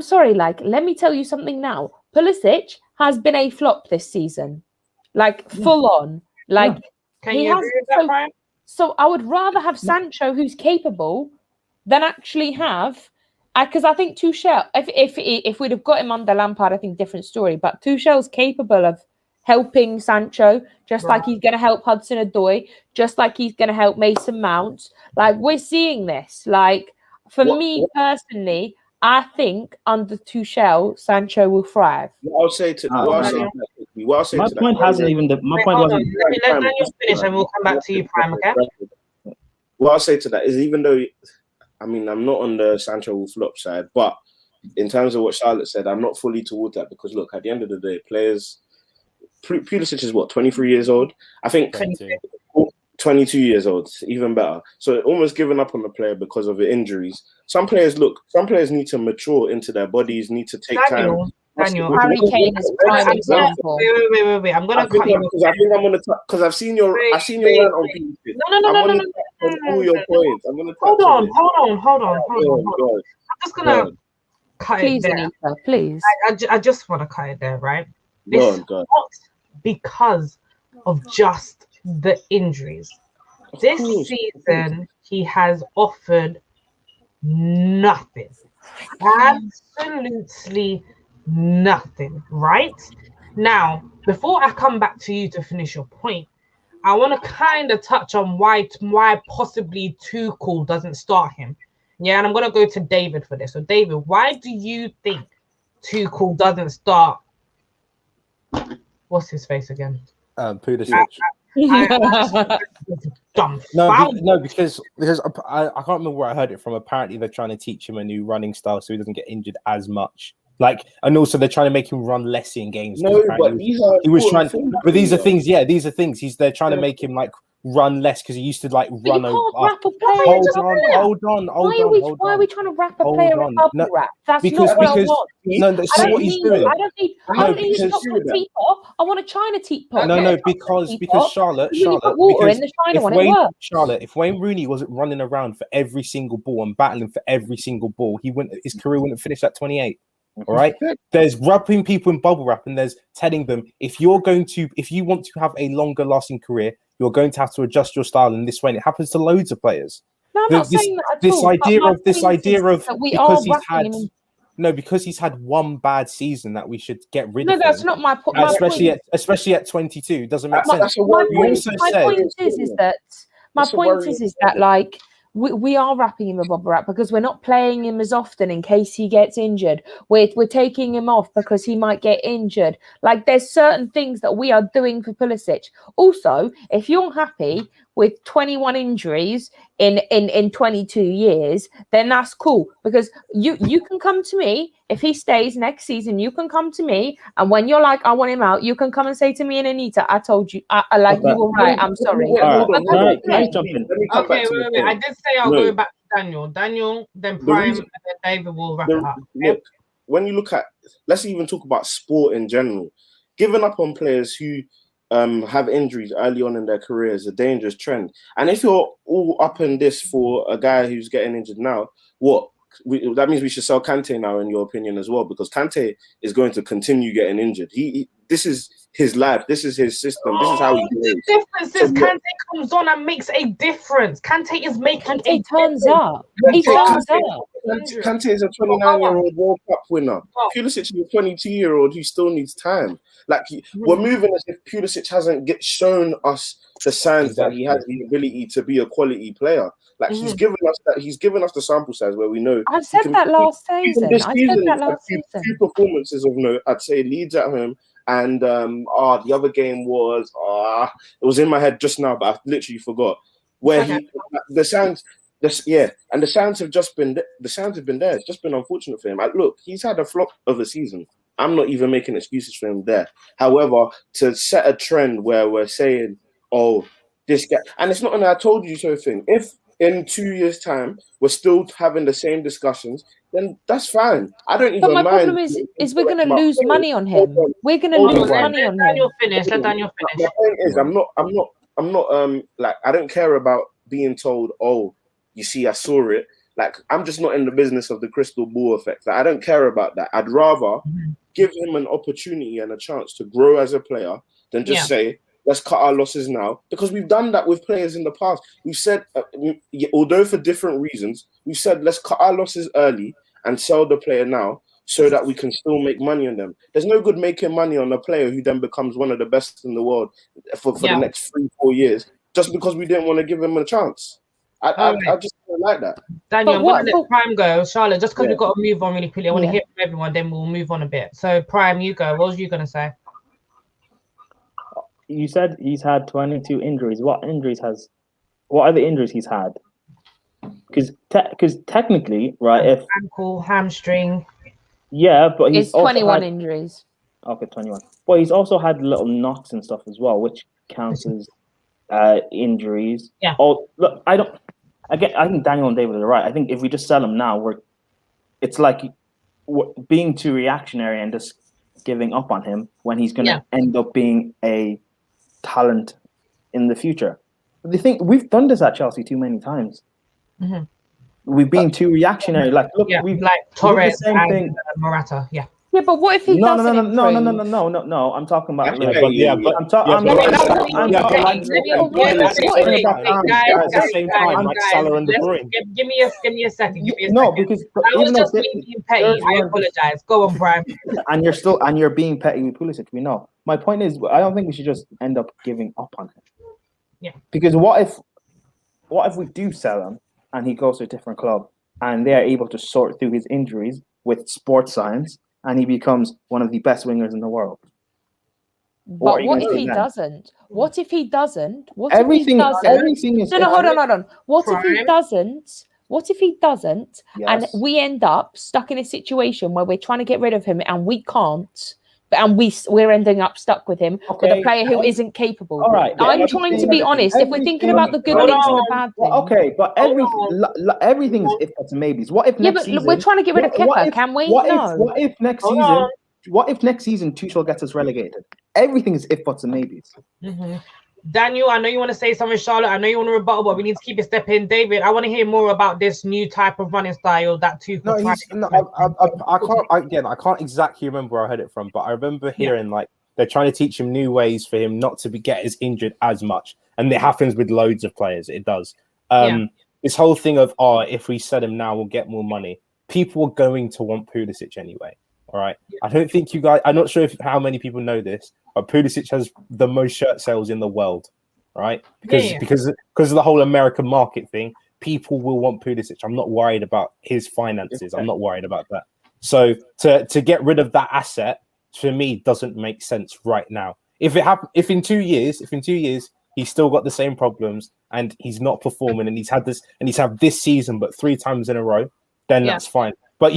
sorry, like, let me tell you something now. Pulisic has been a flop this season, like full on. Like, Can he you has. agree with that, Prime? So I would rather have Sancho, who's capable, than actually have. Because I think Tuchel, if we'd have got him under Lampard, I think different story. But Tuchel's capable of helping Sancho, just like he's going to help Hudson-Odoi, just like he's going to help Mason Mount. Like, we're seeing this. Like, for me personally, I think under Tuchel, Sancho will thrive. What I'll say to that. My point hasn't even. My point Hold on. wasn't. Let Daniel finish, and we'll come back to you, Prime. Okay? What I'll say to that is, even though, I mean, I'm not on the Sancho flop side, but in terms of what Charlotte said, I'm not fully towards that because, look, at the end of the day, players. Pulisic is what, 23 years old? I think 22 years old, even better. So almost giving up on the player because of the injuries. Some players need to mature into their bodies, need to take time. Daniel, Harry Kane is a prime example. Wait. I'm gonna cut you because I think I'm gonna because I've seen your rant on Pulisic. No. All your points. I'm gonna Hold on. Go I'm just gonna cut Please, it there. Anita, please. I just want to cut it there, right? on. It's not because of just the injuries. This season, he has offered nothing. Absolutely nothing, right? Now, before I come back to you to finish your point, I want to kind of touch on why possibly Tuchel doesn't start him. Yeah, and I'm going to go to David for this. So, David, why do you think Tuchel doesn't start? What's his face again? Pulisic. Dumb. No, because I can't remember where I heard it from. Apparently, they're trying to teach him a new running style so he doesn't get injured as much. Like, and also they're trying to make him run less in games. No, but these are things. Yeah, these are things. They're trying to make him like run less because he used to like run over. Hold on. Why are we trying to wrap a player in bubble wrap? That's not what I want. No, that's not what he's doing. I don't need a chocolate teapot. I want a China teapot. No, because Charlotte, water in the China one, it works. Charlotte, if Wayne Rooney wasn't running around for every single ball and battling for every single ball, his career wouldn't finish at 28. All right. There's wrapping people in bubble wrap, and there's telling them if you want to have a longer lasting career, you're going to have to adjust your style in this way. And it happens to loads of players. No, I'm not saying that at all. This idea of we because he's had one bad season that we should get rid of. No, that's not my point. Especially at 22, doesn't make sense. My point is that like we are wrapping him a bubble wrap because we're not playing him as often in case he gets injured. We're taking him off because he might get injured. Like, there's certain things that we are doing for Pulisic. Also, if you're happy with 21 injuries in 22 years, then that's cool because you can come to me if he stays next season. You can come to me, and when you're like, I want him out, you can come and say to me and Anita, I told you, you were right. I'm sorry. Can I jump in? Okay, wait. I did say I'll go back to Daniel, then Prime, and then David will wrap it up. Look, when you look at, let's even talk about sport in general. Giving up on players who have injuries early on in their career is a dangerous trend. And if you're all up in this for a guy who's getting injured now, that means we should sell Kante now, in your opinion, as well, because Kante is going to continue getting injured. this is his life. This is his system. This is how he plays. The difference is Kante comes on and makes a difference. Kante is making Kante turns up. He turns up. Kante is a 29-year-old World Cup winner. Pulisic is a 22-year-old who still needs time. Like we're moving as if Pulisic hasn't shown us the signs that he has the ability to be a quality player. Like he's given us that. He's given us the sample size where we know. I said that last season. Two performances of note. I'd say Leeds at home. And the other game was it was in my head just now, but I literally forgot where the sounds have just been there. It's just been unfortunate for him. Look, he's had a flop of a season. I'm not even making excuses for him there. However, to set a trend where we're saying, "Oh, this guy," and it's not an "I told you so" thing. If in 2 years' time we're still having the same discussions, then that's fine. I don't even mind. But my problem is we're going to lose money on him. We're going to lose money on him. Let Daniel finish. My point is, I'm not like, I don't care about being told, "Oh, you see, I saw it." Like, I'm just not in the business of the crystal ball effect. Like, I don't care about that. I'd rather give him an opportunity and a chance to grow as a player than just say, let's cut our losses now, because we've done that with players in the past. We've said, although for different reasons, we've said let's cut our losses early and sell the player now so that we can still make money on them. There's no good making money on a player who then becomes one of the best in the world for the next 3-4 years just because we didn't want to give him a chance. I just don't like that. Daniel, I'm going to let Prime go. Charlotte, just because we've got to move on really quickly. I want to hear from everyone, then we'll move on a bit. So, Prime, you go. What was you going to say? You said he's had 22 injuries. What are the injuries he's had? Because technically, right, if ankle, hamstring. Yeah, but he's also 21 injuries. Okay, 21. But he's also had little knocks and stuff as well, which counts as injuries. Yeah. Oh, look, I think Daniel and David are right. I think if we just sell him now, it's like being too reactionary and just giving up on him when he's going to end up being a talent in the future. The thing, we've done this at Chelsea too many times. Mm-hmm. We've been too reactionary. Like, look, we've like Torres the same and thing. Morata. Yeah, but what if he doesn't improve? No. I'm talking about. Guys, I'm give me a second. No, because I was just being petty. I apologize. Go on, Brian. and you're being petty with Pulisic. We know. My point is, I don't think we should just end up giving up on him. Yeah. Because what if we do sell him and he goes to a different club and they are able to sort through his injuries with sports science and he becomes one of the best wingers in the world? But what if he doesn't? What if he doesn't? Everything is. No, hold on. What if he doesn't? What if he doesn't? Yes. And we end up stuck in a situation where we're trying to get rid of him and we can't. And we're ending up stuck with him with a player who isn't capable. All right. I'm trying to be honest. If we're thinking about the good things and the bad things. Okay, but everything is if buts and maybes. What if next season? We're trying to get rid of Kepa, can we? No. What if next season? What if next season Tuchel gets us relegated? Everything is if buts and maybes. Mm-hmm. Daniel, I know you want to say something. Charlotte, I know you want to rebuttal, but we need to keep it stepping. David, I want to hear more about this new type of running style that Tuchel. I can't exactly remember where I heard it from, but I remember hearing like they're trying to teach him new ways for him not to get as injured as much, and it happens with loads of players. It does. This whole thing of if we sell him now, we'll get more money. People are going to want Pulisic anyway. All right. I don't think you guys. I'm not sure how many people know this, but Pulisic has the most shirt sales in the world, right? Because of the whole American market thing, people will want Pulisic. I'm not worried about his finances. I'm not worried about that. So to get rid of that asset for me doesn't make sense right now. If in 2 years he's still got the same problems and he's not performing and he's had this season but 3 times in a row, then that's fine. But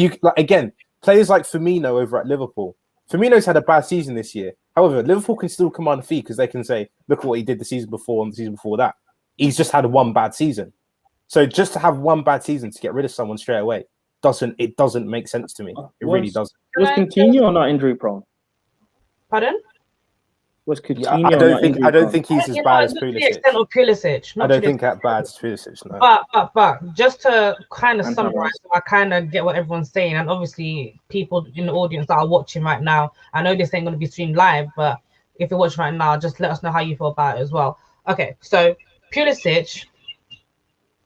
players like Firmino over at Liverpool. Firmino's had a bad season this year. However, Liverpool can still command a fee because they can say, look at what he did the season before and the season before that. He's just had one bad season. So just to have one bad season to get rid of someone straight away doesn't make sense to me. It really doesn't. Was Coutinho or not injury prone? Pardon? Was Yeah, Coutinho I don't not think. injury I don't prone? think he's as You know, bad as not to the Pulisic. extent of Pulisic. I Not don't to the think that bad as Pulisic. No. But just to kind of And summarize, Havertz. so I kind of get what everyone's saying, and obviously people in the audience that are watching right now, I know this ain't going to be streamed live, but if you're watching right now, just let us know how you feel about it as well. Okay, so Pulisic,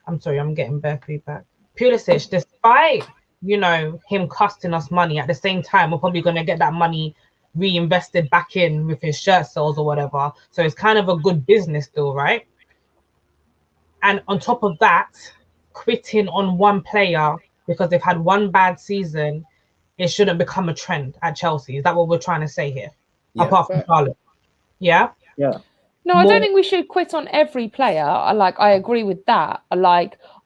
I'm sorry, I'm getting bare feedback. Pulisic, despite him costing us money, at the same time we're probably going to get that money reinvested back in with his shirt sales or whatever. So it's kind of a good business deal, right? And on top of that, quitting on one player because they've had one bad season, it shouldn't become a trend at Chelsea. Is that what we're trying to say here? Yeah, Apart from Charlotte. Yeah? Yeah. No, I don't think we should quit on every player. I agree with that.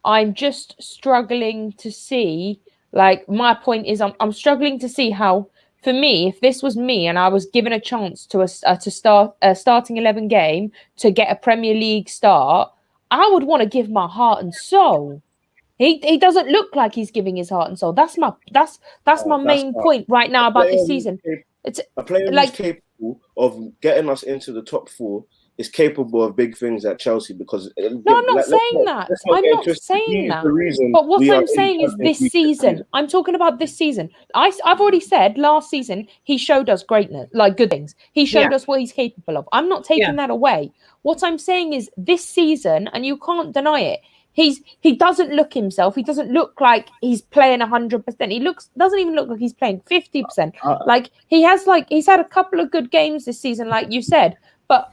I'm just struggling to see. My point is, I'm struggling to see how. For me, if this was me and I was given a chance to start a starting 11 game to get a Premier League start, I would want to give my heart and soul. He doesn't look like he's giving his heart and soul. That's my main point right now about this season. It's a player who's like capable of getting us into the top 4 is capable of big things at Chelsea because no, I'm not saying that. I'm not saying that. But what I'm saying is this season. I'm talking about this season. I've already said last season he showed us greatness, like good things. He showed us what he's capable of. I'm not taking that away. What I'm saying is this season, and you can't deny it. He doesn't look himself. He doesn't look like he's playing 100%. He doesn't even look like he's playing 50%. He's had a couple of good games this season, like you said, but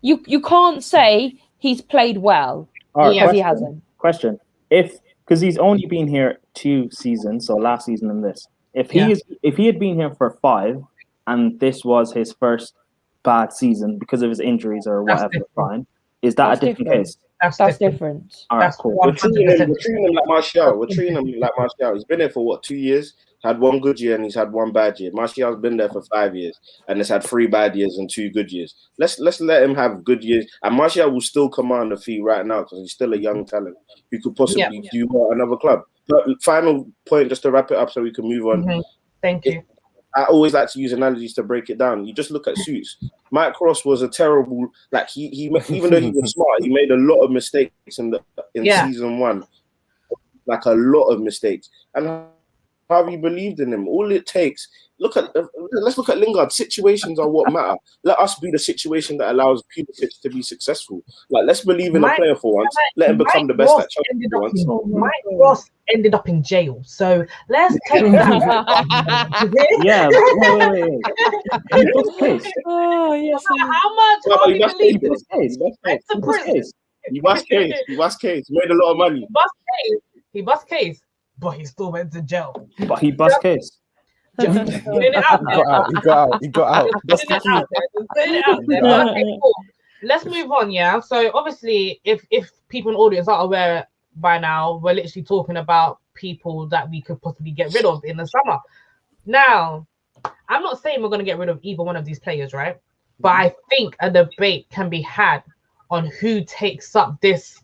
you can't say he's played well because he hasn't. Question: because he's only been here 2 seasons, so last season and this. If he had been here for 5, and this was his first bad season because of his injuries or whatever, fine. Is that a different case? That's different. All right, cool. We're treating him like Martial. We're treating him like Martial. He's been there for 2 years? Had 1 good year and he's had 1 bad year. Martial's been there for 5 years and has had 3 bad years and 2 good years. Let's let him have good years. And Martial will still command the fee right now because he's still a young talent who could possibly do well at another club. But final point, just to wrap it up so we can move on. Mm-hmm. Thank you. I always like to use analogies to break it down. You just look at Suits. Mike Cross was a terrible, he even though he was smart, he made a lot of mistakes in season 1, like a lot of mistakes. And how have you believed in him? All it takes. Let's look at Lingard. Situations are what matter. Let us be the situation that allows Pulisic to be successful. Let's believe in a player for once. Let him become the best at Chelsea for once. Mike Ross ended up in jail, so let's take that. Wait. He bust case. Oh yes. How much? He bust case. He bust case. Made a lot of money. He bust case, but he still went to jail. But he bust case. He got out. Okay, cool. Let's move on. Yeah. So obviously, if people in the audience aren't aware by now, we're literally talking about people that we could possibly get rid of in the summer. Now, I'm not saying we're going to get rid of either one of these players, right? But I think a debate can be had on who takes up this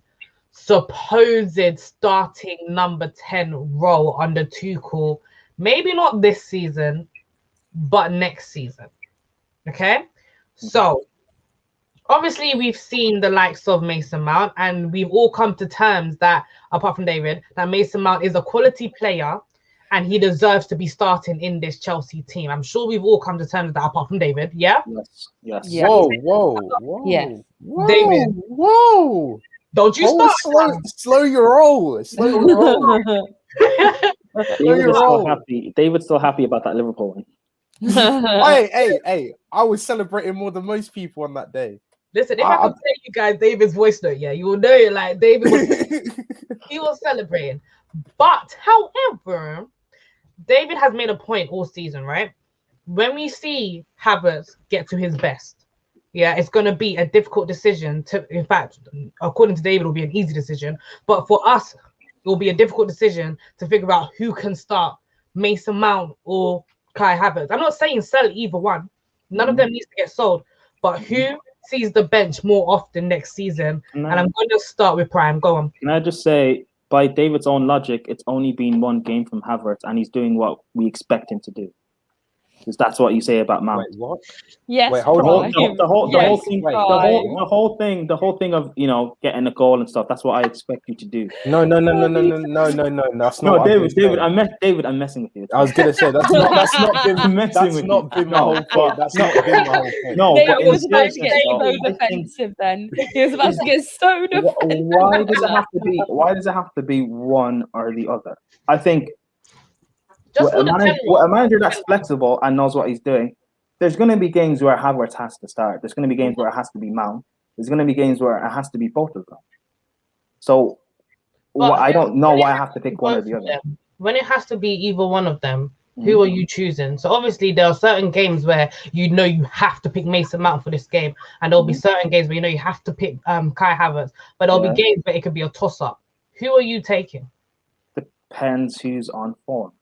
supposed starting number 10 role under Tuchel. Maybe not this season, but next season. Okay? So, obviously, we've seen the likes of Mason Mount, and we've all come to terms that, apart from David, that Mason Mount is a quality player and he deserves to be starting in this Chelsea team. I'm sure we've all come to terms with that, apart from David. Yeah? Yes. Yeah. Whoa. Yeah. David. Whoa. Don't you start. Slow your roll. David's still happy about that Liverpool one. Hey, I was celebrating more than most people on that day. Listen, if I could play you guys David's voice note, you will know like David he was celebrating. But however, David has made a point all season, right? When we see Havertz get to his best, it's going to be a difficult decision in fact, according to David, it will be an easy decision. But for us, it will be a difficult decision to figure out who can start, Mason Mount or Kai Havertz. I'm not saying sell either one. None of them needs to get sold. But who sees the bench more often next season? And I'm going to start with Prime. Go on. Can I just say, by David's own logic, it's only been 1 game from Havertz, and he's doing what we expect him to do. Because that's what you say about Mount. Wait, what? Yes, Wait, hold on. Prime. The whole Yes, thing, wait, Prime. the whole thing of getting a goal and stuff. That's what I expect you to do. No. That's not No, what David, David, I'm messing with you. I was gonna say that's not been I'm messing that's with not you. been my No, whole point. That's not been my whole point. No, David but in was about to seriousness, get so though, I think- defensive then. He was about to get so defensive. Why does it have to be? Why does it have to be one or the other? I think Just for the a manager that's flexible and knows what he's doing. There's going to be games where Havertz has to start. There's going to be games where it has to be Mount. There's going to be games where it has to be both of them. So I don't know why I have to pick one or the other. When it has to be either one of them, who are you choosing? So obviously there are certain games where you have to pick Mason Mount for this game, and there'll be certain games where you have to pick Kai Havertz, but there'll be games where it could be a toss-up. Who are you taking? Depends who's on form.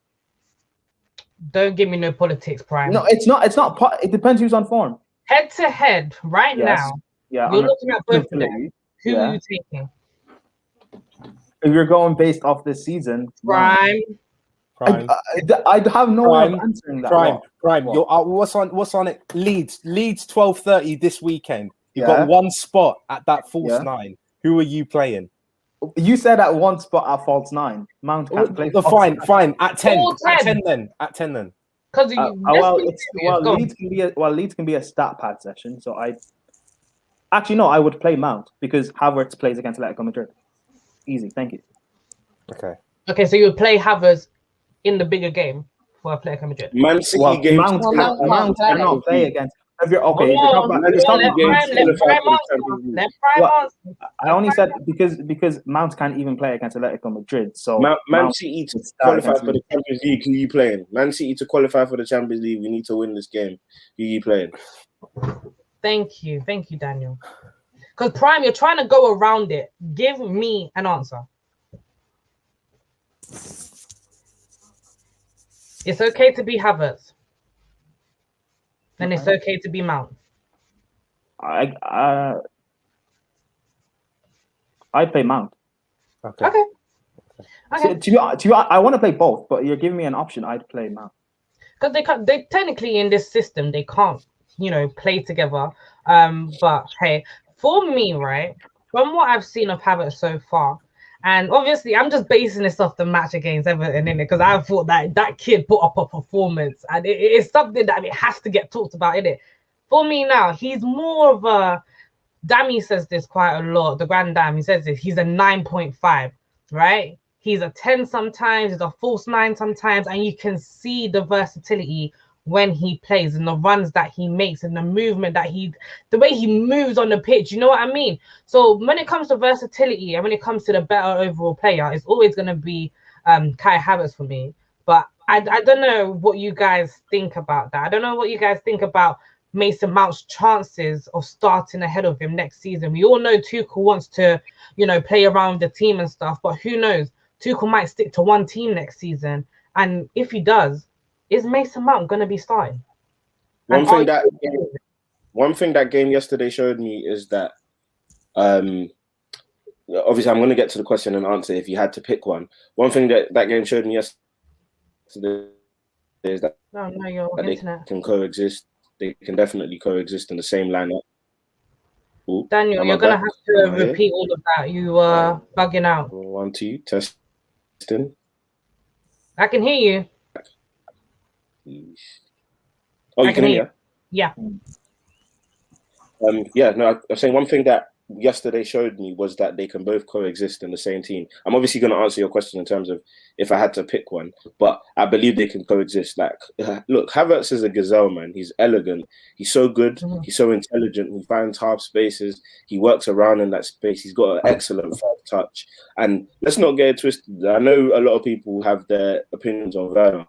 Don't give me no politics, Prime. No, it's not. It depends who's on form. Head to head, right now. Yeah, you're looking at both of them. Who are you taking? If you're going based off this season, Prime. I have no way of answering that. Prime. What's on it? Leeds 12:30 this weekend. You've got one spot at that false nine. Who are you playing? You said at one spot at false nine. Mount can't play. Fine. At 10. All 10. At 10 then. Because Leeds can be a stat pad session. So I would play Mount because Havertz plays against Atletico Madrid. Easy, thank you. Okay, so you would play Havertz in the bigger game for Atletico Madrid. Man City games. Mount cannot play against. If you're I only said because Mount can't even play against Atletico Madrid. So Man City to qualify for the Champions League, who are you playing? Man City to qualify for the Champions League, we need to win this game. Who are you playing? Thank you, Daniel. Because Prime, you're trying to go around it. Give me an answer. It's okay to be Havertz. Then it's okay to be Mount. I play Mount. Okay. So, I want to play both, but you're giving me an option. I'd play Mount because they technically in this system they can't play together. But hey, for me, right, from what I've seen of Havertz so far, and obviously I'm just basing this off the match against Everton in it because I thought that kid put up a performance, and it is something that it has to get talked about in it. For me now, he's more of a. Dammy says this quite a lot. The Grand Dam, he says this. He's a 9.5, right? He's a 10 sometimes. He's a false 9 sometimes, and you can see the versatility when he plays and the runs that he makes and the movement the way he moves on the pitch. You know what I mean? So when it comes to versatility and when it comes to the better overall player, it's always going to be Kai Havertz for me. But I don't know what you guys think about that. I don't know what you guys think about Mason Mount's chances of starting ahead of him next season. We all know Tuchel wants to, play around the team and stuff, but who knows? Tuchel might stick to one team next season. And if he does, is Mason Mount going to be starting? One thing that game yesterday showed me is that, obviously I'm going to get to the question and answer if you had to pick one. One thing that game showed me yesterday is that, they can coexist. They can definitely coexist in the same lineup. Ooh, Daniel, you're going to have to repeat all of that. You are bugging out. 1, 2, testing. I can hear you. Oh, you can hear? Yeah. I was saying one thing that yesterday showed me was that they can both coexist in the same team. I'm obviously going to answer your question in terms of if I had to pick one, but I believe they can coexist. Like, look, Havertz is a gazelle, man. He's elegant. He's so good. Mm-hmm. He's so intelligent. He finds half spaces. He works around in that space. He's got an excellent first touch. And let's not get it twisted. I know a lot of people have their opinions on Werner.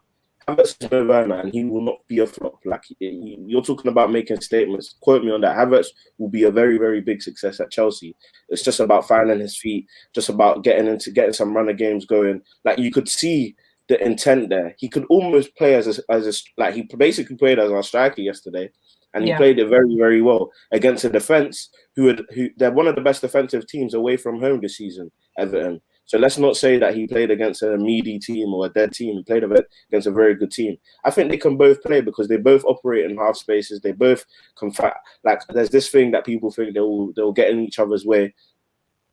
Havertz is no Werner, and he will not be a flop. Like, you're talking about making statements. Quote me on that. Havertz will be a very, very big success at Chelsea. It's just about finding his feet, just about getting some runner games going. Like, you could see the intent there. He could almost play he basically played as our striker yesterday, and he played it very, very well against a defense who they're one of the best defensive teams away from home this season, Everton. So let's not say that he played against a meaty team or a dead team. He played against a very good team. I think they can both play because they both operate in half spaces. They both can fight. Like, there's this thing that people think they'll get in each other's way.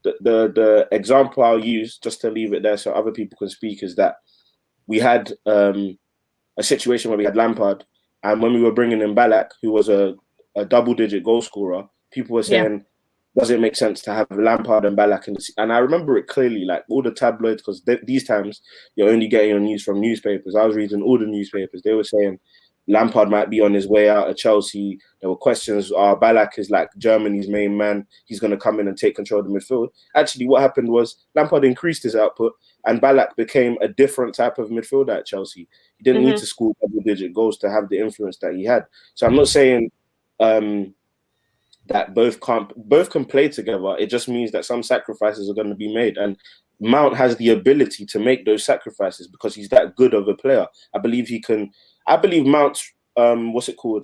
The example I'll use, just to leave it there so other people can speak, is that we had a situation where we had Lampard, and when we were bringing in Ballack, who was a double-digit goal scorer, people were saying, does it make sense to have Lampard and Ballack in the And I remember it clearly, like all the tabloids, because these times you're only getting your news from newspapers. I was reading all the newspapers. They were saying Lampard might be on his way out of Chelsea. There were questions, Ballack is like Germany's main man. He's going to come in and take control of the midfield. Actually, what happened was Lampard increased his output and Ballack became a different type of midfielder at Chelsea. He didn't need to score double-digit goals to have the influence that he had. So I'm not saying that both can play together. It just means that some sacrifices are going to be made. And Mount has the ability to make those sacrifices because he's that good of a player. I believe Mount's,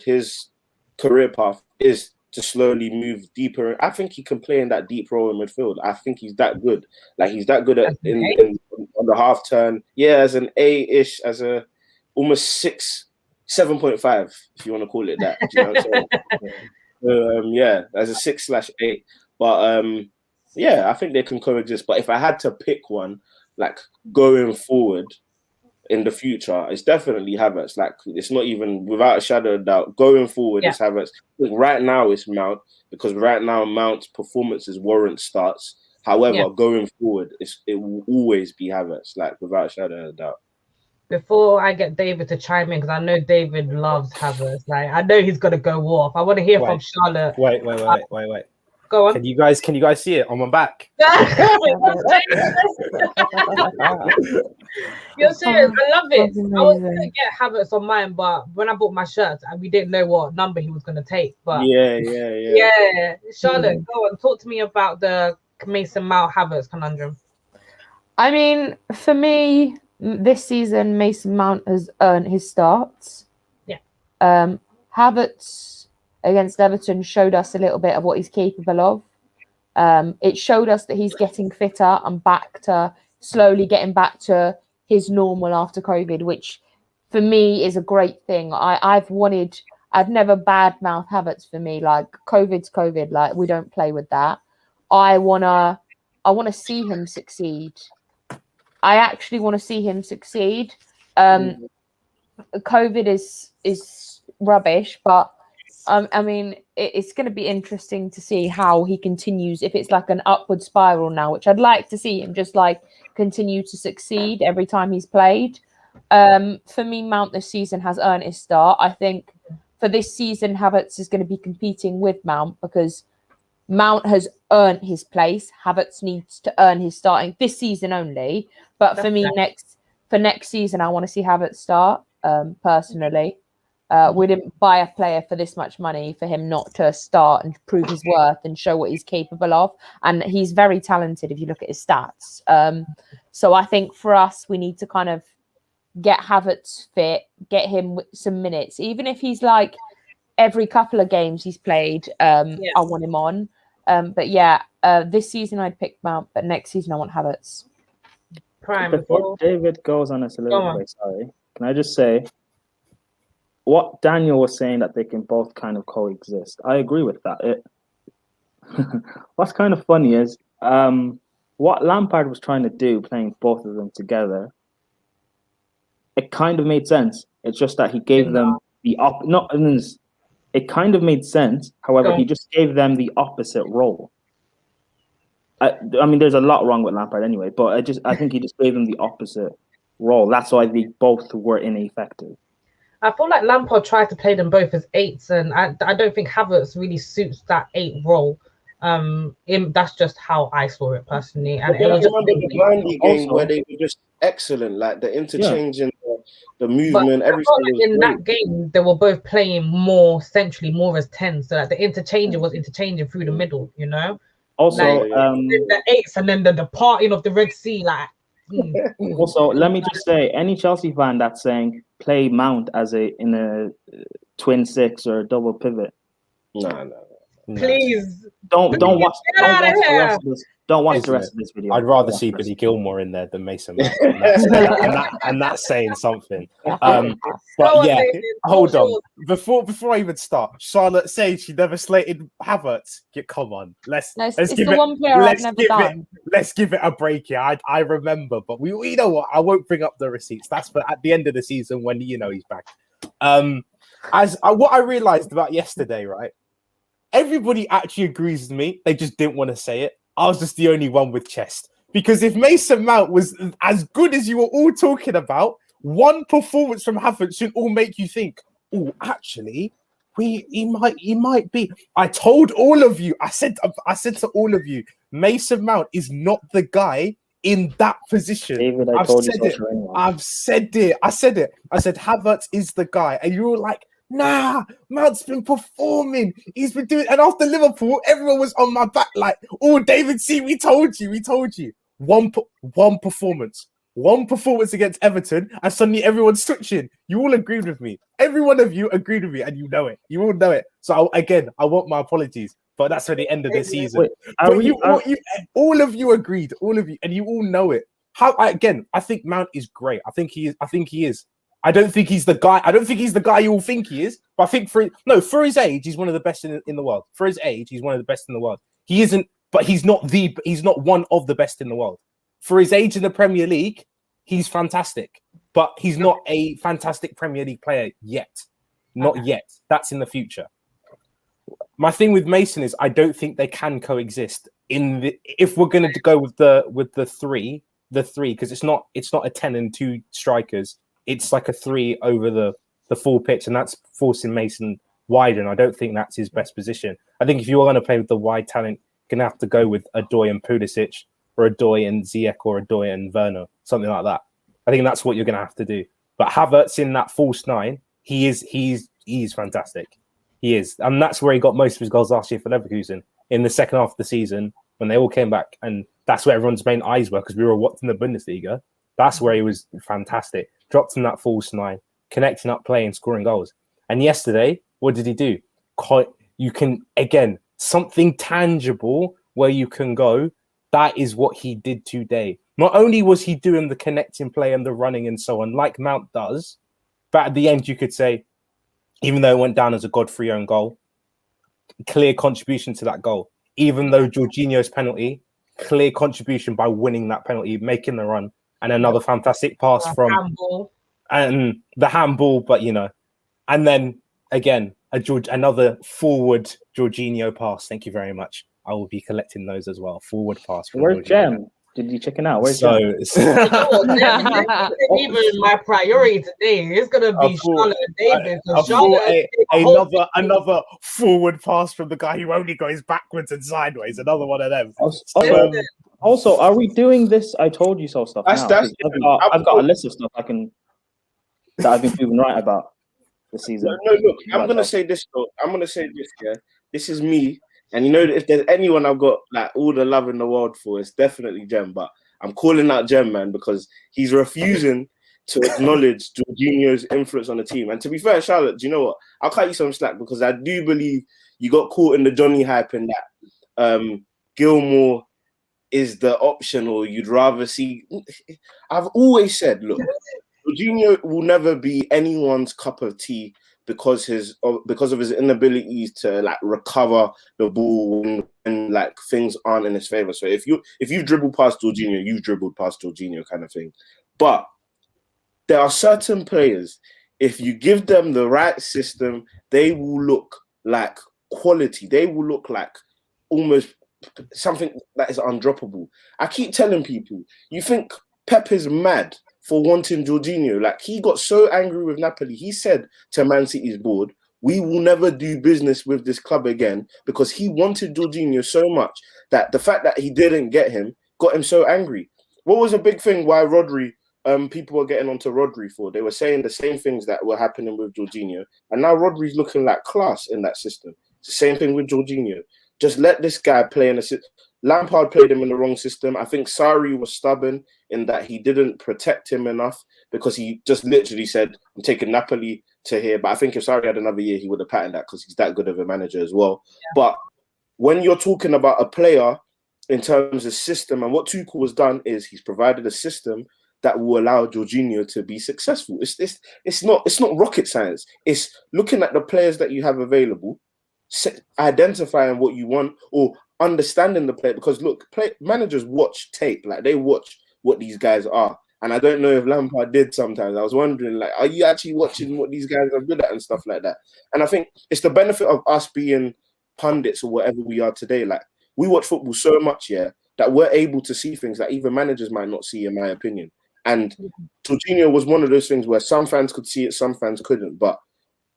his career path is to slowly move deeper. I think he can play in that deep role in midfield. I think he's that good. Like, he's that good at on the half turn. Yeah, as an A-ish, as a almost 7.5, if you want to call it that. Do you know what I'm saying? As a 6/8. But I think they can coexist. But if I had to pick one, like going forward in the future, it's definitely Havertz. Like, it's not even without a shadow of doubt. Going forward, it's Havertz. Right now, it's Mount, because right now Mount's performances warrant starts. However, going forward, it will always be Havertz, like without a shadow of a doubt. Before I get David to chime in, because I know David loves Havertz. Like, I know he's gonna go off. I want to hear from Charlotte. Wait. Go on. Can you guys see it on my back? You're serious. I love it. I was gonna get Havertz on mine, but when I bought my shirts, we didn't know what number he was gonna take. But yeah. Charlotte, go on. Talk to me about the Mason Mount Havertz conundrum. I mean, for me, this season, Mason Mount has earned his starts. Yeah. Havertz against Everton showed us a little bit of what he's capable of. It showed us that he's getting fitter and slowly getting back to his normal after COVID, which for me is a great thing. I've never badmouthed Havertz. For me, like, COVID's COVID, like, we don't play with that. I wanna see him succeed. I actually want to see him succeed. COVID is rubbish, but I mean, it's going to be interesting to see how he continues. If it's like an upward spiral now, which I'd like to see him just like continue to succeed every time he's played. For me, Mount this season has earned his start. I think for this season, Havertz is going to be competing with Mount because Mount has earned his place. Havertz needs to earn his starting this season only. But for me, next season, I want to see Havertz start. Personally, we didn't buy a player for this much money for him not to start and prove his worth and show what he's capable of. And he's very talented if you look at his stats. So I think for us, we need to kind of get Havertz fit, get him some minutes, even if he's like every couple of games he's played. I want him on. But this season I'd pick Mount, but next season I want Havertz. Before David goes on this a little bit, sorry, can I just say what Daniel was saying, that they can both kind of coexist? I agree with that. What's kind of funny is what Lampard was trying to do, playing both of them together, it kind of made sense. It's just that he gave them it kind of made sense. However, he just gave them the opposite role. I mean, there's a lot wrong with Lampard anyway, but I think he just gave them the opposite role. That's why they both were ineffective. I feel like Lampard tried to play them both as eights, and I don't think Havertz really suits that 8 role. That's just how I saw it personally. And I remember the Burnley game where they were just excellent, like the interchange and the movement, everything. In that game, they were both playing more centrally, more as 10. So like the interchange was interchanging through the middle, you know. Also, like, the 8s and then the departing of the Red Sea, like. Also, let me just say, any Chelsea fan that's saying play Mount in a twin 6 or a double pivot. No. Please. Don't watch. Get out of the here. rest of this. Don't watch Isn't the rest it? of this video. I'd rather Don't see watch the Billy Gilmore in there than Mason Mount. And that's saying something. But Go on, yeah, David. hold on. Yours. Before I even start, Charlotte says she never slated Havertz. Come on, let's It's give the it. one player I've Let's never give done. Let's give it a break here. I remember, but we know what. I won't bring up the receipts. That's for at the end of the season when he's back. What I realized about yesterday, right? Everybody actually agrees with me. They just didn't want to say it. I was just the only one with chest. Because if Mason Mount was as good as you were all talking about, one performance from Havertz should all make you think, oh, actually, he might be. I told all of you, I said to all of you, Mason Mount is not the guy in that position. David, I've said it. I said Havertz is the guy. And you're all like, nah, Mount's been performing. He's been doing, and after Liverpool, everyone was on my back like, oh, David, see, we told you. One performance against Everton, and suddenly everyone's switching. You all agreed with me. Every one of you agreed with me, and you know it. You all know it. So I want my apologies, but that's for the end of the season. Wait, all of you agreed, and you all know it. I think Mount is great. I think he is. I don't think he's the guy. I don't think he's the guy you all think he is. But I think for his age, he's one of the best in the world. For his age, he's one of the best in the world. He isn't, but he's not one of the best in the world. For his age in the Premier League, he's fantastic. But he's not a fantastic Premier League player yet. Not yet. That's in the future. My thing with Mason is I don't think they can coexist if we're going to go with the three, because it's not a 10 and 2 strikers. It's like a 3 over the full pitch, and that's forcing Mason wide, and I don't think that's his best position. I think if you are going to play with the wide talent, you're going to have to go with Odoi and Pulisic, or Odoi and Ziyech, or Odoi and Werner, something like that. I think that's what you're going to have to do. But Havertz in that false 9, he's fantastic. He is, and that's where he got most of his goals last year for Leverkusen in the second half of the season when they all came back, and that's where everyone's main eyes were because we were watching the Bundesliga. That's where he was fantastic. Dropped in that false 9, connecting up play and scoring goals. And yesterday, what did he do? You can, again, something tangible where you can go. That is what he did today. Not only was he doing the connecting play and the running and so on, like Mount does, but at the end, you could say, even though it went down as a Godfrey own goal, clear contribution to that goal. Even though Jorginho's penalty, clear contribution by winning that penalty, making the run. And another fantastic pass from handball. And the handball, but and then again another forward Jorginho pass. Thank you very much. I will be collecting those as well. Forward pass. Where's Jem? Did you check it out? Where's Jem? Even my priority today is gonna be Charlotte David. Another forward pass from the guy who only goes backwards and sideways. Another one of them. Also, are we doing this? I told you so stuff. I've got a list of stuff that I've been proven right about this season. No, look, I'm gonna say this though. Yeah. This is me, and if there's anyone I've got like all the love in the world for, it's definitely Jem. But I'm calling out Jem, man, because he's refusing to acknowledge Jorginho's influence on the team. And to be fair, Charlotte, do you know what? I'll cut you some slack because I do believe you got caught in the Johnny hype and that Gilmore is the option, or you'd rather see. I've always said, look, Jorginho will never be anyone's cup of tea because of his inabilities to like recover the ball when like things aren't in his favor. So if you've dribbled past Jorginho, you've dribbled past Jorginho, kind of thing. But there are certain players, if you give them the right system, they will look like quality. They will look like almost something that is undroppable. I keep telling people, you think Pep is mad for wanting Jorginho? Like, he got so angry with Napoli. He said to Man City's board, we will never do business with this club again, because he wanted Jorginho so much that the fact that he didn't get him got him so angry. What was a big thing why Rodri, people were getting onto Rodri for? They were saying the same things that were happening with Jorginho. And now Rodri's looking like class in that system. It's the same thing with Jorginho. Just let this guy play in a system. Lampard played him in the wrong system. I think Sarri was stubborn in that he didn't protect him enough, because he just literally said, I'm taking Napoli to here. But I think if Sarri had another year, he would have patterned that, because he's that good of a manager as well. Yeah. But when you're talking about a player in terms of system, and what Tuchel has done is he's provided a system that will allow Jorginho to be successful. It's not rocket science. It's looking at the players that you have available, identifying what you want, or understanding the player. Because look, managers watch tape, like they watch what these guys are. And I don't know if Lampard did sometimes. I was wondering, like, are you actually watching what these guys are good at and stuff like that? And I think it's the benefit of us being pundits or whatever we are today. Like, we watch football so much, that we're able to see things that even managers might not see, in my opinion. And Jorginho was one of those things where some fans could see it, some fans couldn't. But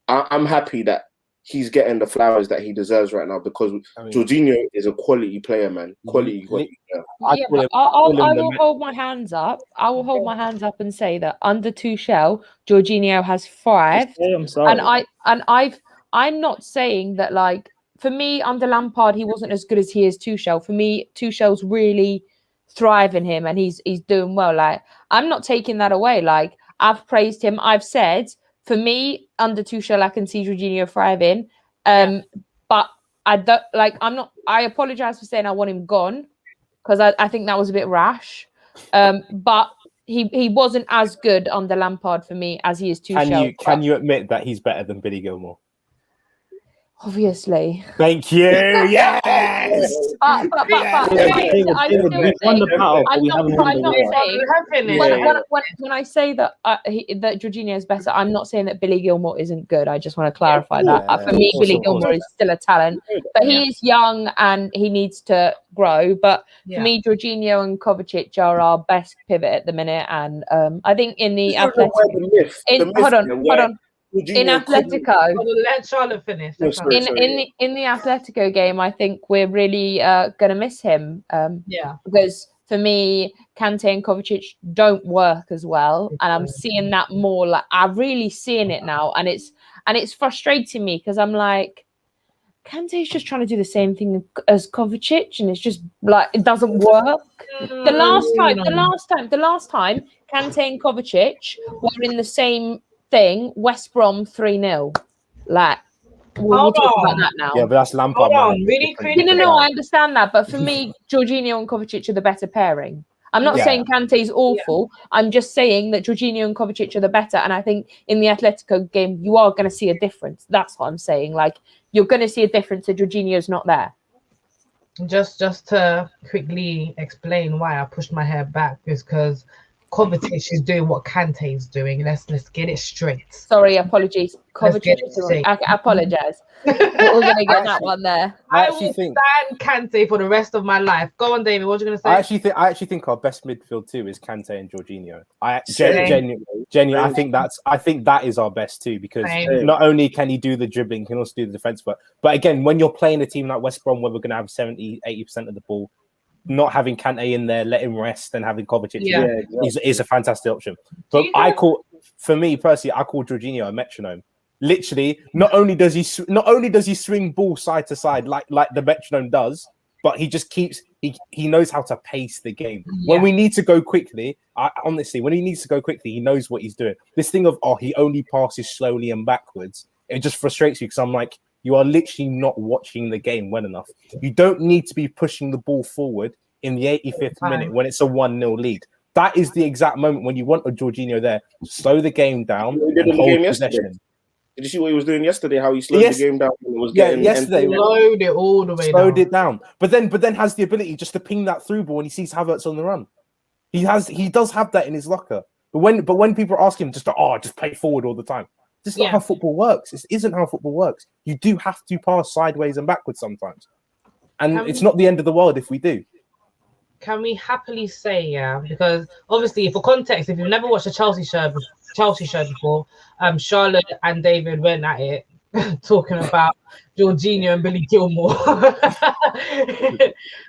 I'm happy that he's getting the flowers that he deserves right now, because Jorginho is a quality player, man. Quality player. Yeah, but I will hold my hands up. I will hold my hands up and say that under Tuchel, Jorginho has 5. I'm sorry. I'm not saying that, like, for me, under Lampard, he wasn't as good as he is Tuchel. For me, Tuchel's really thriving him and he's doing well. Like, I'm not taking that away. Like, I've praised him. I've said, for me, under Tuchel, I can see Jorginho thriving. But I don't like. I apologize for saying I want him gone, because I think that was a bit rash. But he wasn't as good under Lampard for me as he is Tuchel. Can you admit that he's better than Billy Gilmore? Obviously. Thank you. Yes. I'm not saying when I say that that Jorginho is better, I'm not saying that Billy Gilmore isn't good. I just want to clarify that. For me, Billy Gilmore is still a talent, but he is young and he needs to grow. But for me, Jorginho and Kovacic are our best pivot at the minute, and I think in the hold on. In Atletico, let Charlotte finish. In the Atletico game, I think we're really going to miss him. Because for me, Kante and Kovacic don't work as well, and I'm seeing that more. Like, I'm really seeing it now, and it's frustrating me, because I'm like, Kante's just trying to do the same thing as Kovacic, and it's just like it doesn't work. The last time Kante and Kovacic were in the same thing, West Brom 3-0. Like, we'll talk about that now. Yeah, but that's Lampard. Really No, I understand that, but for me, Jorginho and Kovacic are the better pairing. I'm not saying Kante's awful. I'm just saying that Jorginho and Kovacic are the better, and I think in the Atletico game, you are going to see a difference. That's what I'm saying. Like, you're going to see a difference if Jorginho's not there. Just to quickly explain why I pushed my hair back is because Kovacic is doing what Kante is doing. Let's get it straight. Sorry, apologies. Kovacic is doing. I apologize. We're going to get that one there. I will stand Kante for the rest of my life. Go on, David. What are you going to say? I actually think our best midfield too is Kante and Jorginho. Genuinely, I think that is our best too, because not only can he do the dribbling, he can also do the defense work. But again, when you're playing a team like West Brom, where we're going to have 70-80% of the ball, not having Kante in there, let him rest, and having Kovacic is a fantastic option. But for me personally, I call Jorginho a metronome. Literally, not only does he swing ball side to side like the metronome does, but he just keeps he knows how to pace the game. When we need to go quickly, when he needs to go quickly, he knows what he's doing. This thing of he only passes slowly and backwards, it just frustrates me, because I'm like, you are literally not watching the game well enough. You don't need to be pushing the ball forward in the 85th minute when it's a 1-0 lead. That is the exact moment when you want a Jorginho there. Slow the game down and hold possession. Did you see what he was doing yesterday? How he slowed the game down? And it was yesterday. Slowed it all the way down. Slowed it down. But then has the ability just to ping that through ball when he sees Havertz on the run. He does have that in his locker. But when people ask him just play forward all the time. This is not how football works. This isn't how football works. You do have to pass sideways and backwards sometimes. And it's not the end of the world if we do. Can we happily say, because obviously, for context, if you've never watched a Chelsea show before, Charlotte and David went at it talking about Jorginho and Billy Gilmore.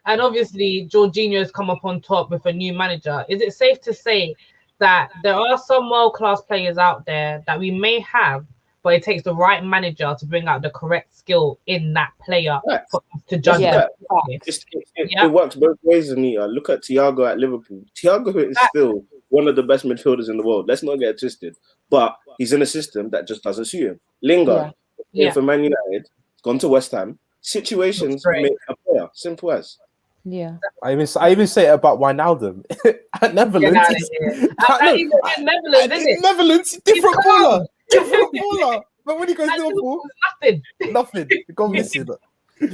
And obviously, Jorginho's come up on top with a new manager. Is it safe to say that there are some world-class players out there that we may have, but it takes the right manager to bring out the correct skill in that player for us to judge them? It works both ways, Anita. Look at Thiago at Liverpool. Thiago is still one of the best midfielders in the world. Let's not get it twisted. But he's in a system that just doesn't suit him. Lingard, for Man United, he's gone to West Ham. situations Right. make a player. Simple as. Yeah. I even say it about Wijnaldum at Netherlands. Get out of here. In Netherlands, isn't it? Netherlands, different calm. baller. But when he goes And Liverpool, nothing. nothing. Gone missing. And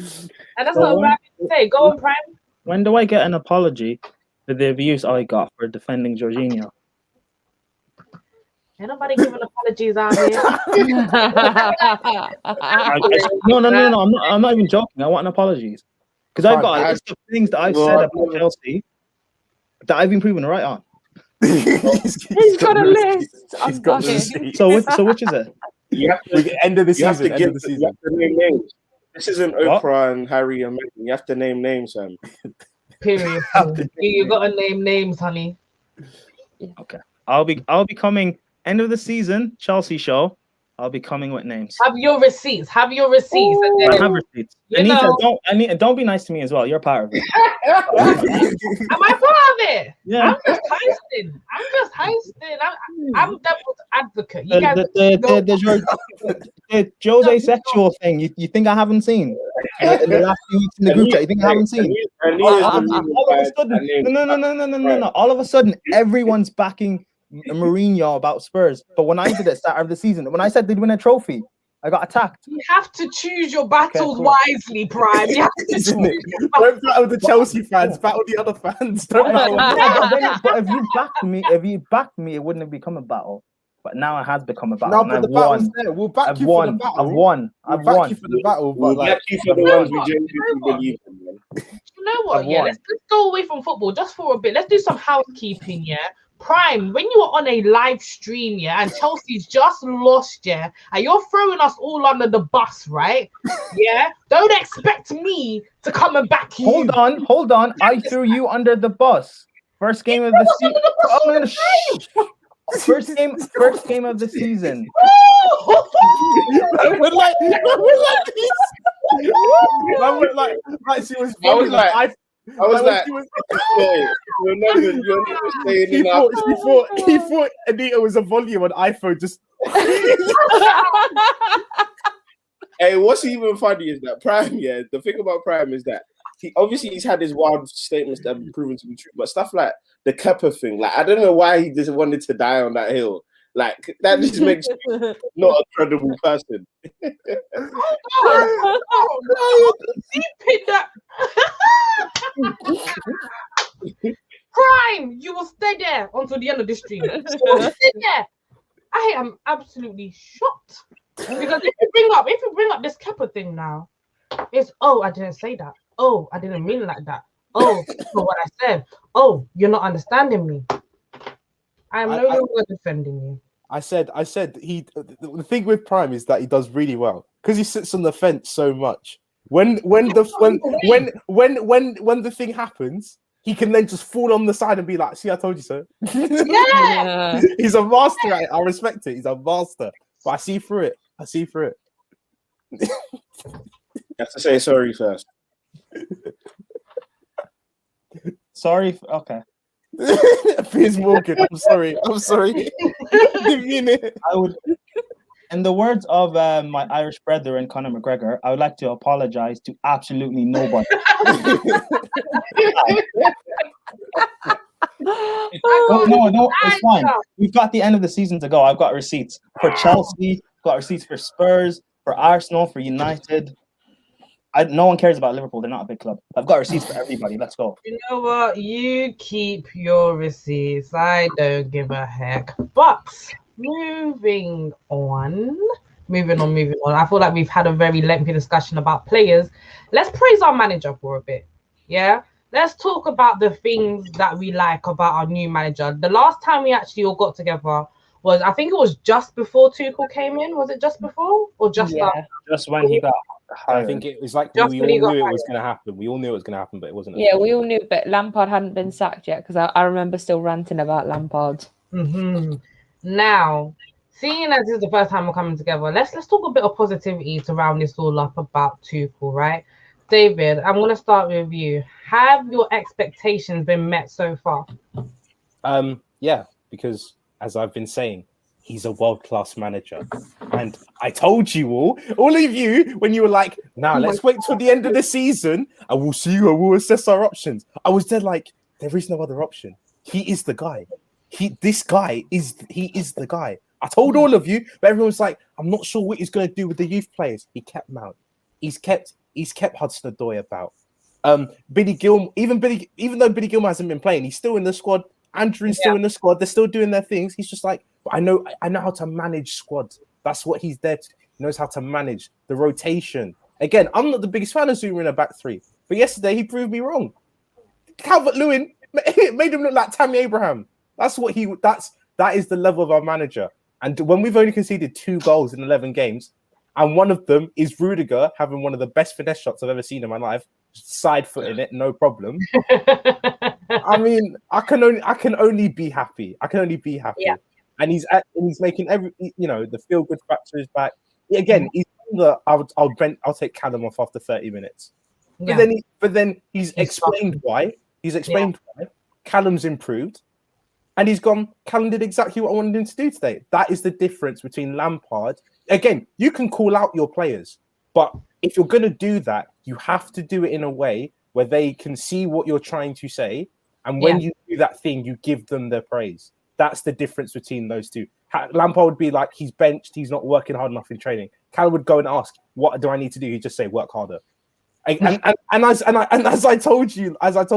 that's So what I'm to say. Go on, Prime. When do I get an apology for the abuse I got for defending Jorginho? Ain't nobody giving apologies out here. No. I'm not even joking. I want apologies because I've got a list of things that I've said about Chelsea that I've been proven right on. He's got a list. He's got the receipt. So which is it? You have to, End of the you have season. to End give. of the You season. have to name names. This isn't What? Oprah and Harry and Meghan. You have to name names, Sam. Period. You gotta name names, honey. Okay. I'll be coming end of the season Chelsea show. I'll be coming with names. Have your receipts. And I then, have receipts. you Anita, know- don't be nice to me as well. You're part of it. am I part of it? Yeah. I'm just heisting. I'm devil's advocate. You guys The Jose sexual thing. You think I haven't seen in the last few weeks in the group chat? You think I haven't seen? All of a sudden, no. All of a sudden, everyone's backing Mourinho about Spurs. But when I did it at the start of the season, when I said they'd win a trophy, I got attacked. You have to choose your battles cool. wisely, Prime. You have to choose Isn't it? your Don't battle the Chelsea fans. Battle the other fans. Don't battle. But if you backed me, it wouldn't have become a battle. But now it has become a battle. No, and but the I've battle's won. there. We'll back I've you for the won. battle. I've won. We'll I've back won. you for the battle. We'll But like, back you for the ones we what? genuinely believe in, man. You know what? I've Yeah, won. let's go away from football just for a bit. Let's do some housekeeping. Yeah, Prime. When you are on a live stream, yeah, and Chelsea's just lost, yeah, and you're throwing us all under the bus, right? Yeah. Don't expect me to come and back you. Hold on. I threw you under the bus. First game of the season. Oh, no, shh. First game of the season. I would like she was. I was like, you're never saying he enough. thought Anita was a volume on iPhone. Just Hey, what's even funny is that Prime, yeah, the thing about Prime is that he's had his wild statements that have been proven to be true, but stuff like the Kepa thing, like I don't know why he just wanted to die on that hill. Like that just makes you not a credible person. Prime, you will stay there until the end of the stream. You will stay there. I am absolutely shocked because if you bring up this Kepa thing now, it's I didn't say that. Oh, I didn't mean it like that. Oh, for what I said. Oh, you're not understanding me. I'm no longer defending you. I said the thing with Prime is that he does really well because he sits on the fence so much. When the thing happens, he can then just fall on the side and be like, "See, I told you so." Yeah. He's a master at it. I respect it. He's a master, but I see through it. You have to say sorry first. Sorry. Okay. Piers Morgan. I'm sorry. Didn't mean it. I would, in the words of my Irish brethren, Conor McGregor, I would like to apologize to absolutely nobody. No, it's fine. We've got the end of the season to go. I've got receipts for Chelsea, got receipts for Spurs, for Arsenal, for United. No one cares about Liverpool. They're not a big club. I've got receipts for everybody. Let's go. You know what? You keep your receipts. I don't give a heck. But moving on. I feel like we've had a very lengthy discussion about players. Let's praise our manager for a bit. Yeah. Let's talk about the things that we like about our new manager. The last time we actually all got together was, I think it was just before Tuchel came in. Was it just before or just after? Just when he got hired. I think it was like Just we when all he got knew it hired. was going to happen. We all knew it was going to happen, but it wasn't. Yeah, we all knew, but Lampard hadn't been sacked yet because I remember still ranting about Lampard. Mm-hmm. Now, seeing as this is the first time we're coming together, let's talk a bit of positivity to round this all up about Tuchel, right? David, I'm going to start with you. Have your expectations been met so far? Yeah, because as I've been saying, he's a world-class manager. And I told you all of you, when you were like, now let's wait till the end of the season and we'll see and we'll assess our options. I was there like, there is no other option. He is the guy. He is the guy. I told all of you, but everyone's like, I'm not sure what he's going to do with the youth players. He kept Mount. He's kept Hudson-Odoi about. Billy Gilmore, even though Billy Gilmore hasn't been playing, he's still in the squad. Andrew's still in the squad. They're still doing their things. He's just like, I know how to manage squad. That's what he's there to. He knows how to manage the rotation. Again, I'm not the biggest fan of Zouma in a back three, but yesterday he proved me wrong. Calvert-Lewin made him look like Tammy Abraham. That is the level of our manager. And when we've only conceded 2 goals in 11 games, and one of them is Rudiger having one of the best finesse shots I've ever seen in my life, side footing it, no problem. I mean, I can only be happy. Yeah. And he's making the feel good factor is back. Again, he's I'll take Callum off after 30 minutes. Yeah. But then he's explained why. Why. Callum's improved. And he's gone, Callum did exactly what I wanted him to do today. That is the difference between Lampard. Again, you can call out your players, but if you're going to do that, you have to do it in a way where they can see what you're trying to say. And when you do that thing, you give them their praise. That's the difference between those two. Lampard would be like, he's benched, he's not working hard enough in training. Callum would go and ask, what do I need to do? He'd just say, work harder. And as I told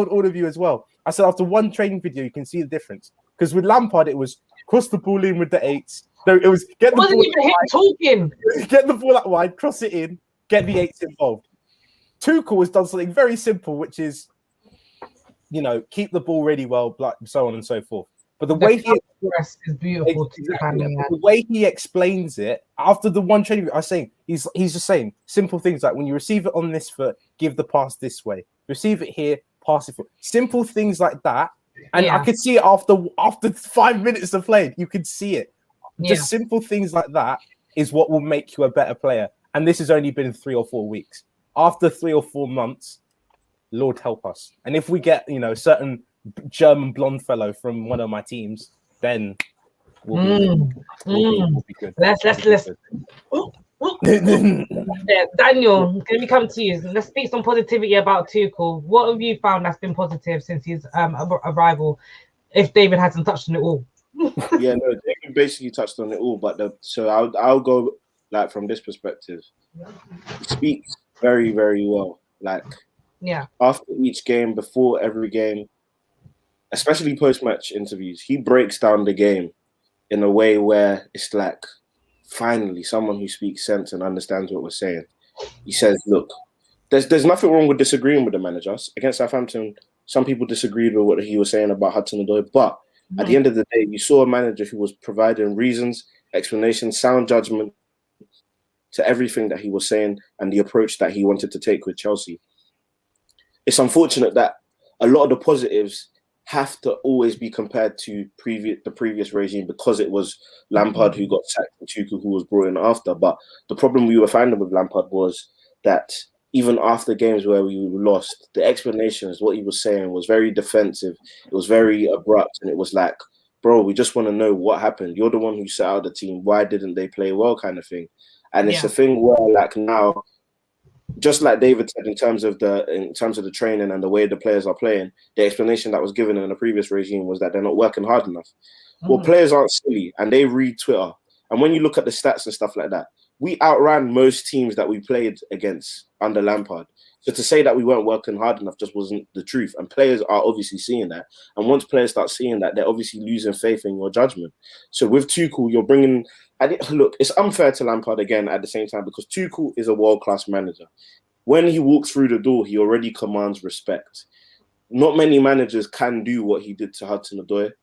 all of you as well, I said after one training video, you can see the difference. Because with Lampard, it was cross the ball in with the 8s. No, it was get the ball even him talking. Get the ball out wide, cross it in, get the 8s involved. Tuchel has done something very simple, which is, keep the ball really well, so on and so forth. But the way he is beautiful. The way he explains it after the one training, I was saying he's just saying simple things like when you receive it on this foot, give the pass this way. Receive it here, pass it foot. Simple things like that. And I could see it after 5 minutes of playing. You could see it. Just simple things like that is what will make you a better player. And this has only been 3 or 4 weeks. After 3 or 4 months, Lord help us. And if we get, certain German blonde fellow from one of my teams, then we'll be good. Let's Daniel, can we come to you? Let's speak some positivity about Tuchel. What have you found that's been positive since his arrival? If David hasn't touched on it all. Yeah, no, David basically touched on it all. But so I'll go like from this perspective. He speaks very, very well. Like after each game, before every game, especially post-match interviews, he breaks down the game in a way where it's like, finally, someone who speaks sense and understands what we're saying. He says, look, there's nothing wrong with disagreeing with the manager. Against Southampton, some people disagreed with what he was saying about Hudson-Odoi, but at the end of the day, you saw a manager who was providing reasons, explanations, sound judgment to everything that he was saying and the approach that he wanted to take with Chelsea. It's unfortunate that a lot of the positives have to always be compared to the previous regime because it was Lampard who got sacked and Tuchel who was brought in after. But the problem we were finding with Lampard was that even after games where we lost, the explanations, what he was saying was very defensive. It was very abrupt, and it was like, bro, we just want to know what happened. You're the one who set out the team. Why didn't they play well, kind of thing? And it's a thing where, like, now, just like David said, in terms of the training and the way the players are playing, the explanation that was given in the previous regime was that they're not working hard enough. Well, players aren't silly, and they read Twitter. And when you look at the stats and stuff like that, we outran most teams that we played against under Lampard. So to say that we weren't working hard enough just wasn't the truth. And players are obviously seeing that. And once players start seeing that, they're obviously losing faith in your judgment. So with Tuchel, you're bringing... Look, it's unfair to Lampard again at the same time because Tuchel is a world-class manager. When he walks through the door, he already commands respect. Not many managers can do what he did to Hudson-Odoi,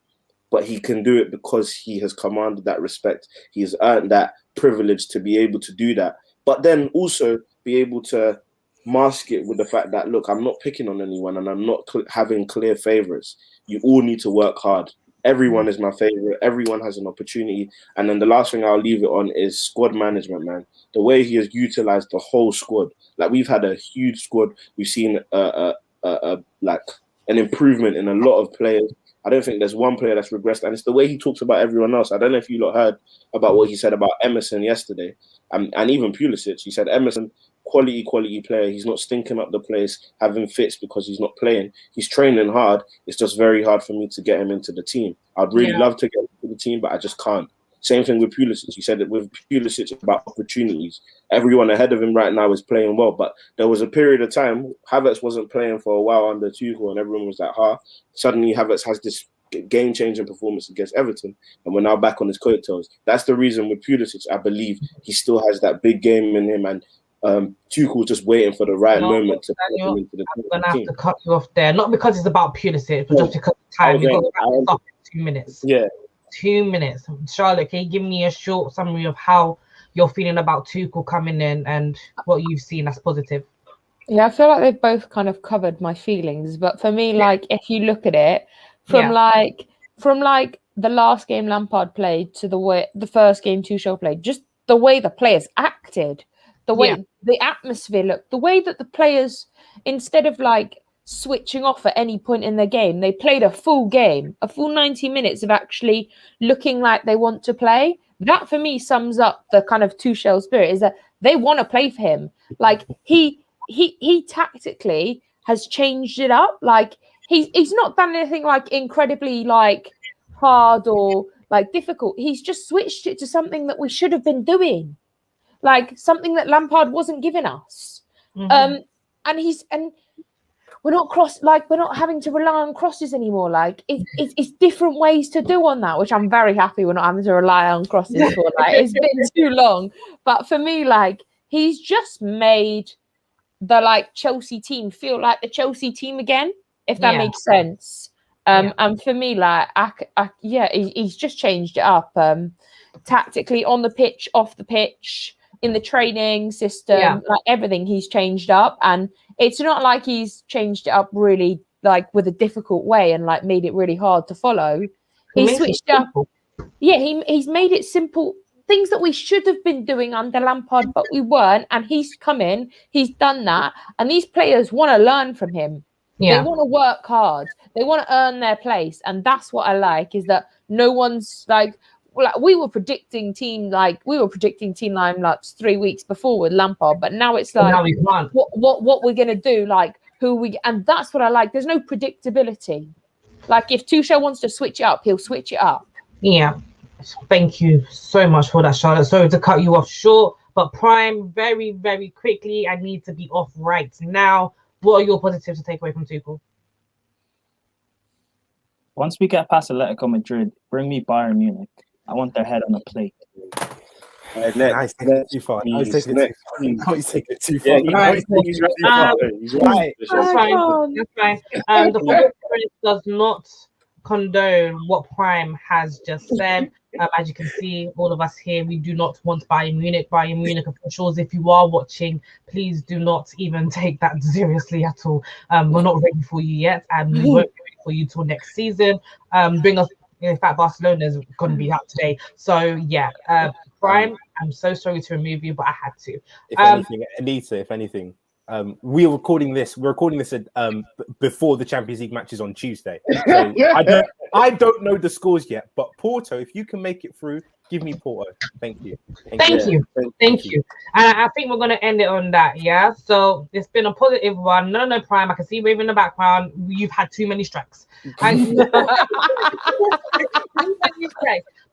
but he can do it because he has commanded that respect. He has earned that privilege to be able to do that. But then also be able to mask it with the fact that, look, I'm not picking on anyone and I'm not having clear favourites. You all need to work hard. Everyone is my favourite. Everyone has an opportunity. And then the last thing I'll leave it on is squad management, man. The way he has utilised the whole squad. Like, we've had a huge squad. We've seen like an improvement in a lot of players. I don't think there's one player that's regressed, and it's the way he talks about everyone else. I don't know if you lot heard about what he said about Emerson yesterday, and even Pulisic. He said Emerson, quality player. He's not stinking up the place, having fits because he's not playing. He's training hard. It's just very hard for me to get him into the team. I'd really love to get him into the team, but I just can't. Same thing with Pulisic. He said that with Pulisic, it's about opportunities. Everyone ahead of him right now is playing well, but there was a period of time Havertz wasn't playing for a while under Tuchel, and everyone was like, suddenly Havertz has this game-changing performance against Everton, and we're now back on his coattails. That's the reason with Pulisic, I believe he still has that big game in him, and Tuchel's just waiting for the right moment to put him into the team. I'm gonna have to cut you off there, not because it's about Pulisic, but just because of time. You've got to wrap this up in 2 minutes. Yeah. 2 minutes. Charlotte, can you give me a short summary of how you're feeling about Tuchel coming in and what you've seen as positive? Yeah, I feel like they've both kind of covered my feelings, but for me, like, if you look at it from the last game Lampard played to the first game Tuchel played, just the way the players acted, the way the atmosphere looked, the way that the players, instead of like switching off at any point in the game, they played a full game, a full 90 minutes of actually looking like they want to play. That for me sums up the kind of Tuchel spirit, is that they want to play for him. Like he tactically has changed it up. Like he's not done anything like incredibly like hard or like difficult. He's just switched it to something that we should have been doing, like something that Lampard wasn't giving us. And we're not having to rely on crosses anymore. Like it's different ways to do on that, which I'm very happy we're not having to rely on crosses for. Like it's been too long. But for me, like he's just made the like Chelsea team feel like the Chelsea team again, if that makes sense. And for me, like he's just changed it up tactically, on the pitch, off the pitch, in the training system, like everything he's changed up. And it's not like he's changed it up really like with a difficult way and like made it really hard to follow. He switched up. Yeah, he's made it simple. Things that we should have been doing under Lampard, but we weren't. And he's come in, he's done that. And these players want to learn from him. They want to work hard. They want to earn their place. And that's what I like, is that no one's like we were predicting team lineups 3 weeks before with Lampard, but now it's like what we're gonna do, like and that's what I like. There's no predictability. Like if Tuchel wants to switch it up, he'll switch it up. Yeah. Thank you so much for that, Charlotte. Sorry to cut you off short, but Prime, very, very quickly, I need to be off right now. What are your positives to take away from Tuchel? Once we get past Atletico Madrid, bring me Bayern Munich. I want their head on a plate. Nice, take it too far. He's taking it too far. He's right. That's fine. The football does not condone what Prime has just said. As you can see, all of us here, we do not want Bayern Munich. Bayern Munich officials, if you are watching, please do not even take that seriously at all. We're not ready for you yet, and we won't be ready for you till next season. Bring us. In fact, Barcelona is going to be out today. So yeah, Prime, I'm so sorry to remove you, but I had to. If anything, Anita, if anything, we're recording this before the Champions League matches on Tuesday. So I don't know the scores yet, but Porto, if you can make it through, give me Porto. Thank you. Thank you. And I think we're going to end it on that, yeah? So it's been a positive one. No, Prime, I can see you waving in the background. You've had too many strikes. But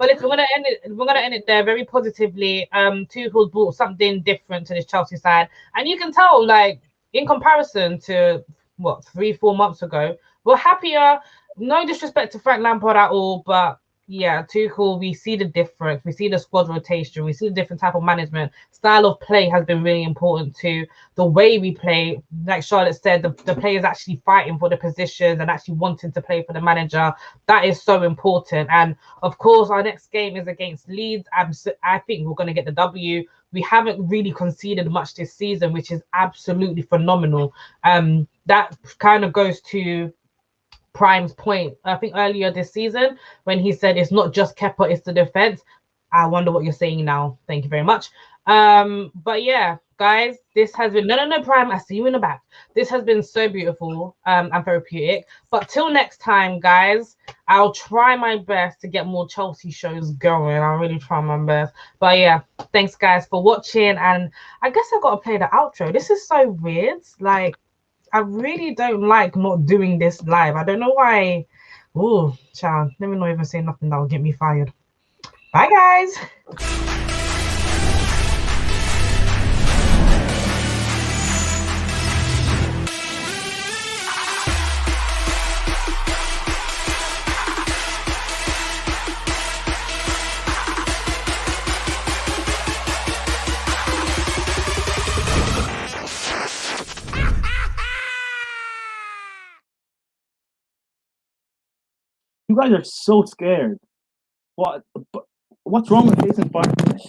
if we're going to end it there very positively. Tuchel's brought something different to this Chelsea side. And you can tell, like, in comparison to, 3-4 months ago, we're happier. No disrespect to Frank Lampard at all, but yeah, Tuchel, we see the difference. We see the squad rotation. We see the different type of management. Style of play has been really important too. The way we play, like Charlotte said, the players actually fighting for the positions and actually wanting to play for the manager. That is so important. And of course, our next game is against Leeds. I think we're going to get the W. We haven't really conceded much this season, which is absolutely phenomenal. That kind of goes to Prime's point, I think earlier this season, when he said it's not just Kepa, it's the defense. I wonder what you're saying now. Thank you very much. But yeah, guys, this has been no Prime. I see you in the back. This has been so beautiful and therapeutic. But till next time, guys, I'll try my best to get more Chelsea shows going. I'll really try my best. But yeah, thanks guys for watching. And I guess I gotta play the outro. This is so weird. Like, I really don't like not doing this live. I don't know why. Ooh, child, let me not even say nothing that will get me fired. Bye, guys. You guys are so scared. What's wrong with facing Bayern?